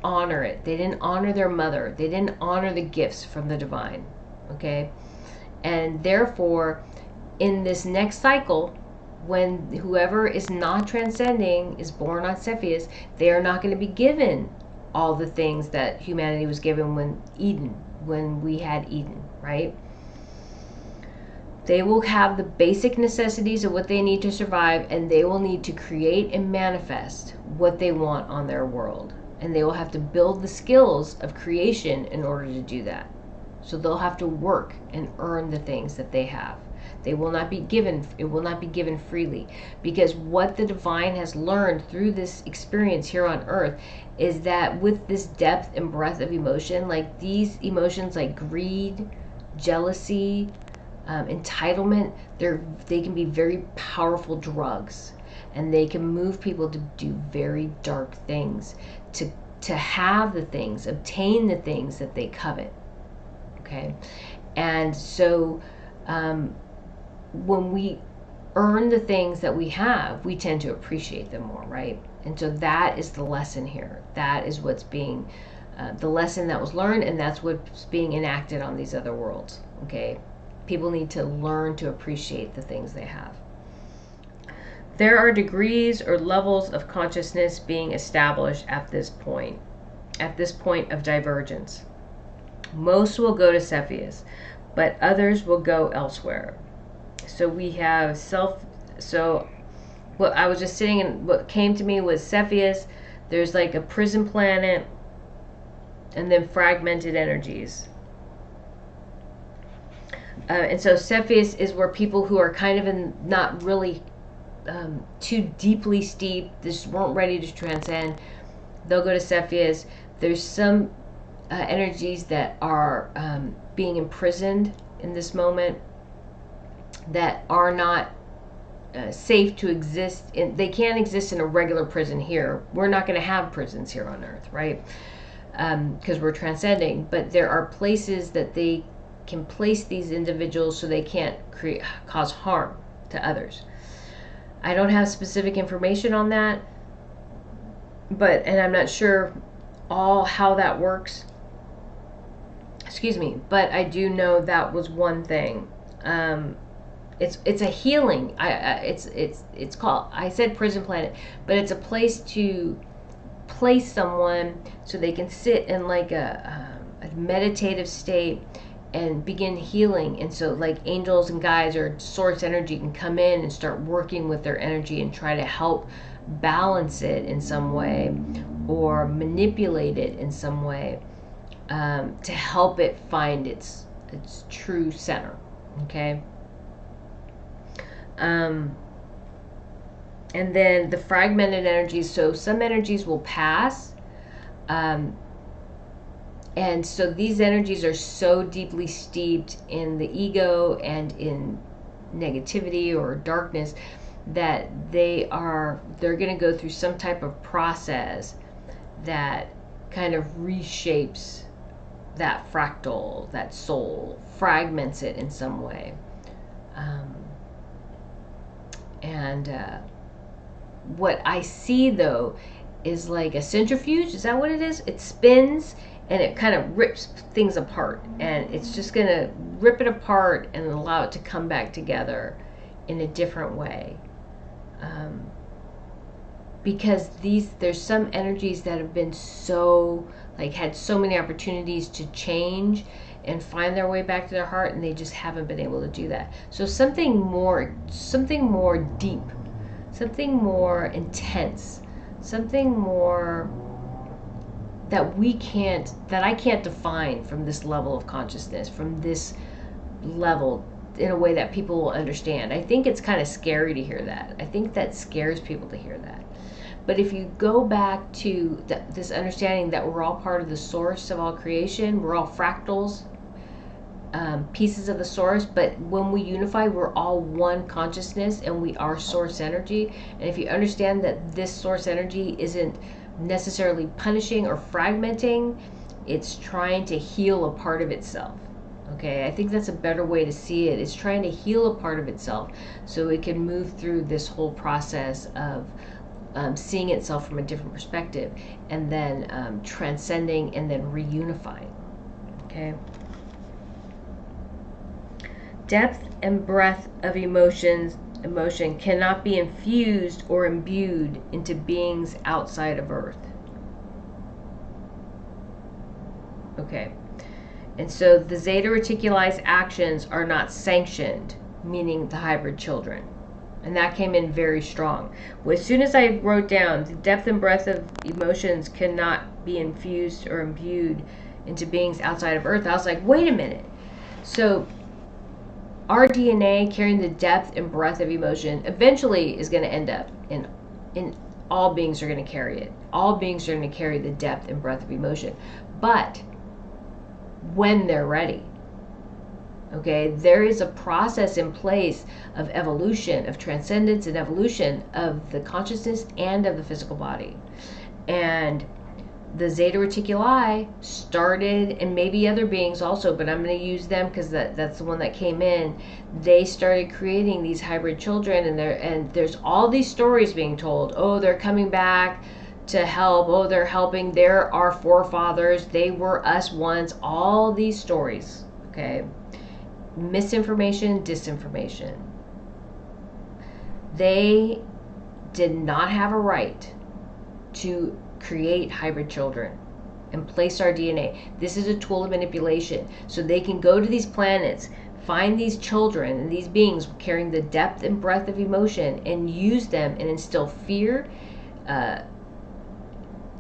honor it. They didn't honor their mother. They didn't honor the gifts from the divine. Okay? And therefore, in this next cycle, when whoever is not transcending is born on Cepheus, they are not going to be given all the things that humanity was given when we had Eden, right? They will have the basic necessities of what they need to survive, and they will need to create and manifest what they want on their world. And they will have to build the skills of creation in order to do that. So they'll have to work and earn the things that they have. It will not be given freely, because what the divine has learned through this experience here on earth is that with this depth and breadth of emotion, like these emotions like greed, jealousy, entitlement, they can be very powerful drugs, and they can move people to do very dark things, to have the things, obtain the things that they covet. Okay, and so when we earn the things that we have, we tend to appreciate them more, right? And so that is the lesson here. That is what's being the lesson that was learned, and that's what's being enacted on these other worlds. Okay, people need to learn to appreciate the things they have. There are degrees or levels of consciousness being established at this point of divergence. Most will go to Cepheus, but others will go elsewhere. So we have what I was just sitting in, what came to me was Cepheus. There's like a prison planet, and then fragmented energies. And so Cepheus is where people who are kind of not really too deeply steeped, just weren't ready to transcend, they'll go to Cepheus. There's some energies that are being imprisoned in this moment, that are not safe to exist in. They can't exist in a regular prison here. We're not going to have prisons here on earth, right? Because we're transcending. But there are places that they can place these individuals so they can't cause harm to others. I don't have specific information on that, and I'm not sure how that works. Excuse me, but I do know that was one thing. It's a healing. It's called, I said prison planet, but it's a place to place someone so they can sit in like a meditative state and begin healing. And so like angels and guides or source energy can come in and start working with their energy and try to help balance it in some way, or manipulate it in some way, to help it find its true center. Okay. And then the fragmented energies, so some energies will pass And so these energies are so deeply steeped in the ego and in negativity or darkness that they're going to go through some type of process that kind of reshapes that fractal, that soul, fragments it in some way. What I see though is like a centrifuge. Is that what it is? It spins and it kind of rips things apart, and it's just going to rip it apart and allow it to come back together in a different way. Because there's some energies that have been so, like, had so many opportunities to change and find their way back to their heart, and they just haven't been able to do that. So something more deep, something more intense, something more that I can't define from this level of consciousness, from this level, in a way that people will understand. I think it's kind of scary to hear that. I think that scares people to hear that. But if you go back to this understanding that we're all part of the source of all creation, we're all fractals, pieces of the source, but when we unify, we're all one consciousness and we are source energy. And if you understand that this source energy isn't necessarily punishing or fragmenting, it's trying to heal a part of itself. Okay, I think that's a better way to see it. It's trying to heal a part of itself so it can move through this whole process of seeing itself from a different perspective, and then transcending and then reunifying. Okay. Depth and breadth of emotion cannot be infused or imbued into beings outside of Earth. Okay. And so the Zeta Reticuli's actions are not sanctioned, meaning the hybrid children. And that came in very strong. As soon as I wrote down the depth and breadth of emotions cannot be infused or imbued into beings outside of Earth, I was like, wait a minute. So our DNA carrying the depth and breadth of emotion eventually is going to end up in all beings are going to carry it. All beings are going to carry the depth and breadth of emotion. But when they're ready. Okay, there is a process in place of evolution, of transcendence and evolution of the consciousness and of the physical body. And the Zeta Reticuli started, and maybe other beings also, but I'm going to use them because that's the one that came in. They started creating these hybrid children, and there's all these stories being told. Oh, they're coming back to help. Oh, they're helping. They're our forefathers. They were us once. All these stories. Okay. Misinformation, disinformation. They did not have a right to create hybrid children and place our DNA. This is a tool of manipulation. So they can go to these planets, find these children and these beings carrying the depth and breadth of emotion, and use them and instill fear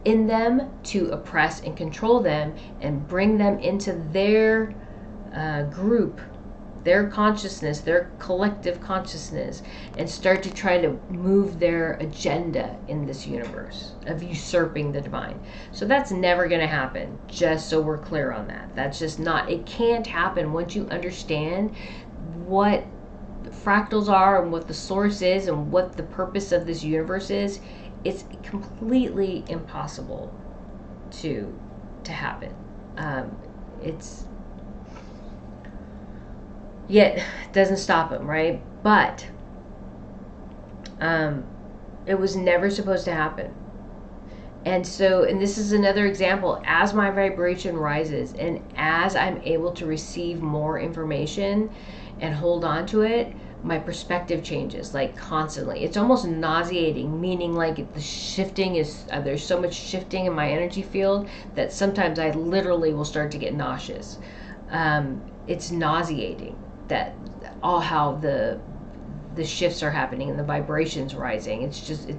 in them to oppress and control them and bring them into their group, their consciousness, their collective consciousness, and start to try to move their agenda in this universe of usurping the divine. So that's never going to happen, just so we're clear on that. That's just not, it can't happen once you understand what fractals are and what the source is and what the purpose of this universe is. It's completely impossible to happen. Yet it doesn't stop them, right? But it was never supposed to happen. And so, and this is another example, as my vibration rises and as I'm able to receive more information and hold on to it, my perspective changes, like, constantly. It's almost nauseating, meaning like the shifting is, there's so much shifting in my energy field that sometimes I literally will start to get nauseous. It's nauseating that all how the shifts are happening and the vibrations rising. It's just,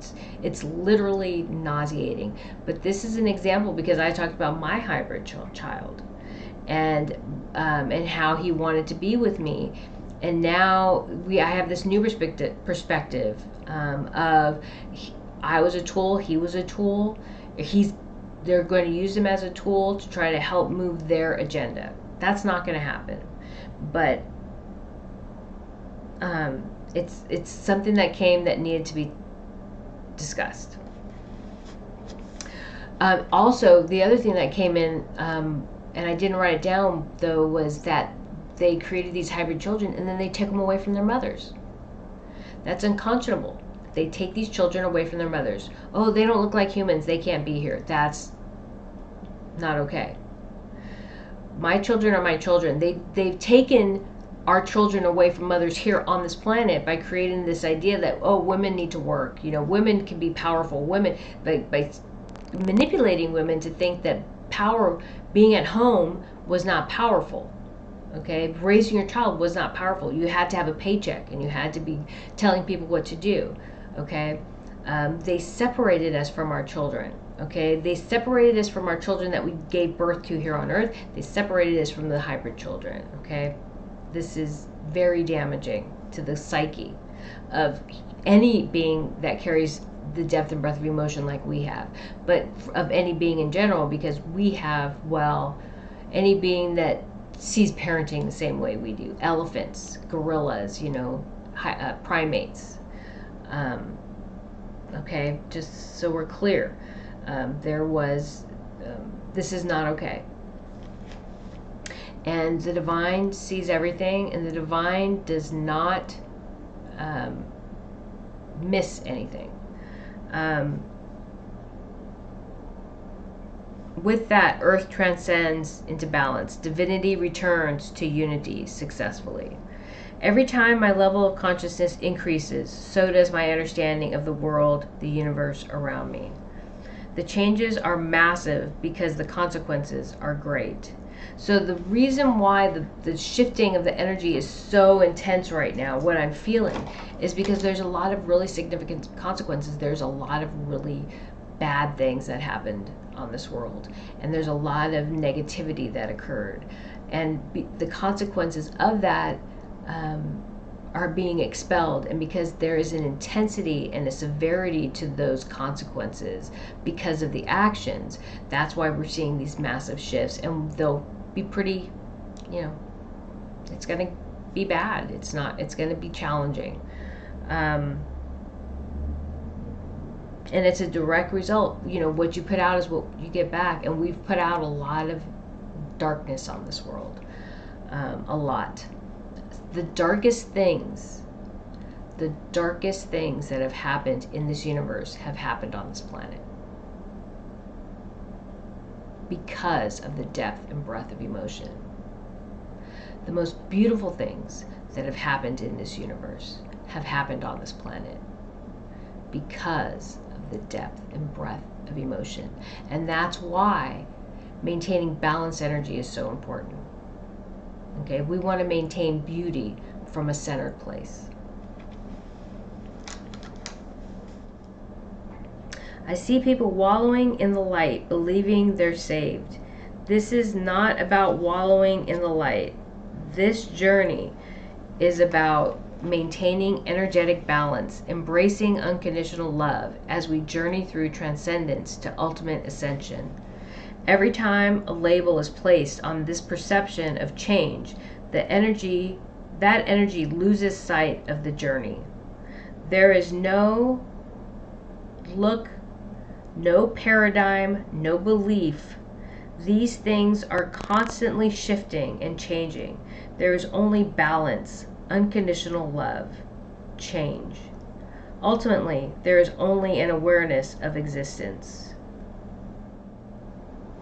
it's literally nauseating. But this is an example because I talked about my hybrid child and how he wanted to be with me. And now I have this new perspective of I was a tool, he was a tool. He's they're going to use them as a tool to try to help move their agenda. That's not going to happen. But it's something that came that needed to be discussed. Also, the other thing that came in, and I didn't write it down though, was that they created these hybrid children and then they took them away from their mothers. That's unconscionable. They take these children away from their mothers. Oh, they don't look like humans, they can't be here. That's not okay. My children are my children. They've taken our children away from mothers here on this planet by creating this idea that, oh, women need to work. Women can be powerful. Women, by manipulating women to think that power, being at home, was not powerful. Okay, raising your child was not powerful. You had to have a paycheck and you had to be telling people what to do. Okay, they separated us from our children. Okay, they separated us from our children that we gave birth to here on earth. They separated us from the hybrid children. Okay, this is very damaging to the psyche of any being that carries the depth and breadth of emotion like we have, but of any being in general, because we have, well, any being that sees parenting the same way we do. Elephants, gorillas, primates. Okay, just so we're clear. This is not okay. And the divine sees everything, and the divine does not miss anything. With that, Earth transcends into balance. Divinity returns to unity successfully. Every time my level of consciousness increases, so does my understanding of the world, the universe around me. The changes are massive because the consequences are great. So the reason why the shifting of the energy is so intense right now, what I'm feeling, is because there's a lot of really significant consequences. There's a lot of really bad things that happened on this world, and there's a lot of negativity that occurred, and the consequences of that are being expelled. And because there is an intensity and a severity to those consequences because of the actions, that's why we're seeing these massive shifts, and they'll be pretty, it's going to be bad. It's going to be challenging. And it's a direct result. What you put out is what you get back. And we've put out a lot of darkness on this world. A lot. The darkest things that have happened in this universe have happened on this planet. Because of the depth and breadth of emotion. The most beautiful things that have happened in this universe have happened on this planet. Because the depth and breadth of emotion. And that's why maintaining balanced energy is so important. Okay, we want to maintain beauty from a centered place. I see people wallowing in the light, believing they're saved. This is not about wallowing in the light. This journey is about maintaining energetic balance, embracing unconditional love as we journey through transcendence to ultimate ascension. Every time a label is placed on this perception of change, that energy loses sight of the journey. There is no look, no paradigm, no belief. These things are constantly shifting and changing. There is only balance, unconditional love, change. Ultimately, there is only an awareness of existence.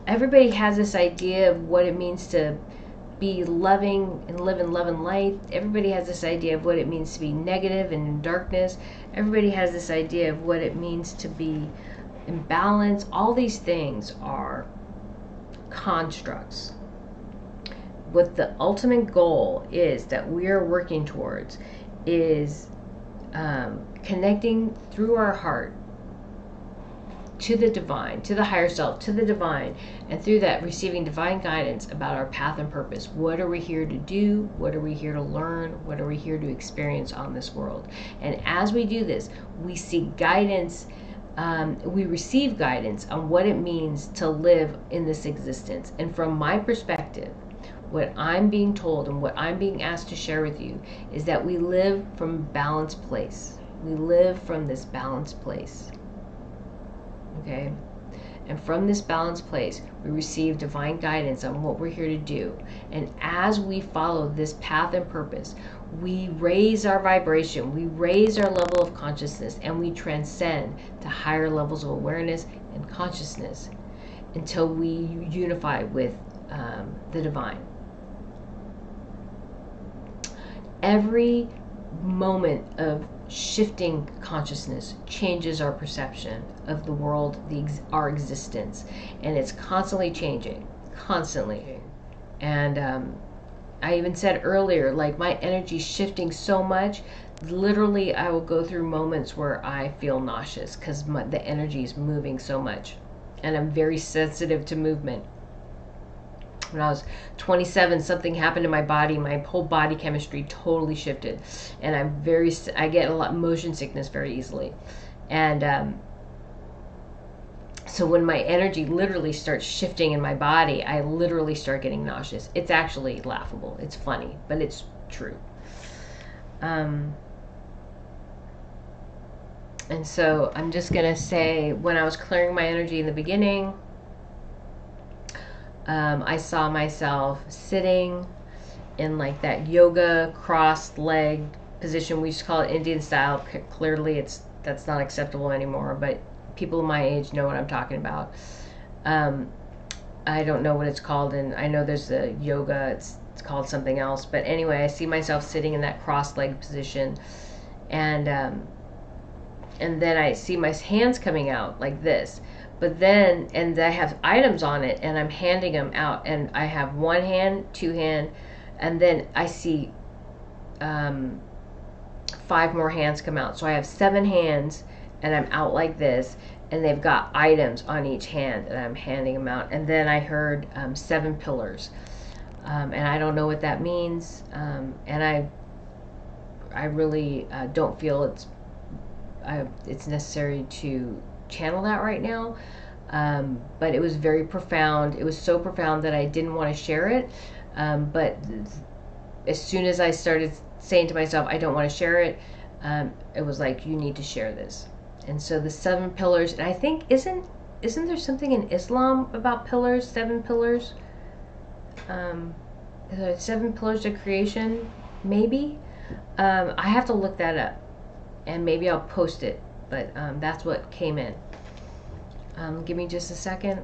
Everybody has this idea of what it means to be loving and live in love and light. Everybody has this idea of what it means to be negative and in darkness. Everybody has this idea of what it means to be in balance. All these things are constructs. What the ultimate goal is that we are working towards is connecting through our heart to the divine, to the higher self, to the divine, and through that receiving divine guidance about our path and purpose. What are we here to do? What are we here to learn? What are we here to experience on this world? And as we do this, we seek guidance we receive guidance on what it means to live in this existence. And from my perspective, what I'm being told and what I'm being asked to share with you is that we live from a balanced place. We live from this balanced place. Okay? And from this balanced place, we receive divine guidance on what we're here to do. And as we follow this path and purpose, we raise our vibration, we raise our level of consciousness, and we transcend to higher levels of awareness and consciousness until we unify with the divine. Every moment of shifting consciousness changes our perception of the world, our existence, and it's constantly changing, constantly. And I even said earlier, like, my energy's shifting so much, literally I will go through moments where I feel nauseous because the energy is moving so much, and I'm very sensitive to movement. When I was 27, something happened in my body. My whole body chemistry totally shifted, and I get a lot motion sickness very easily. And so when my energy literally starts shifting in my body, I literally start getting nauseous. It's actually laughable. It's funny, but it's true. And so I'm just gonna say, when I was clearing my energy in the beginning, I saw myself sitting in like that yoga cross-legged position. We used to call it Indian style. Clearly that's not acceptable anymore, but people my age know what I'm talking about. I don't know what it's called, and I know there's a yoga, it's called something else, but anyway, I see myself sitting in that cross-legged position, and then I see my hands coming out like this. But then, and I have items on it, and I'm handing them out, and I have one hand, two hand, and then I see 5 more hands come out. So I have 7 hands, and I'm out like this, and they've got items on each hand, and I'm handing them out. And then I heard 7 pillars, and I don't know what that means, and I really don't feel it's necessary to channel that right now, but it was very profound. It was so profound that I didn't want to share it, but as soon as I started saying to myself, I don't want to share it, it was like, you need to share this. And so the 7 pillars, and I think, isn't there something in Islam about pillars, 7 pillars? Is there 7 pillars to creation? Maybe. I have to look that up, and maybe I'll post it, but that's what came in. Give me just a second.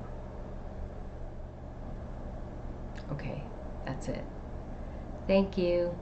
Okay, that's it. Thank you.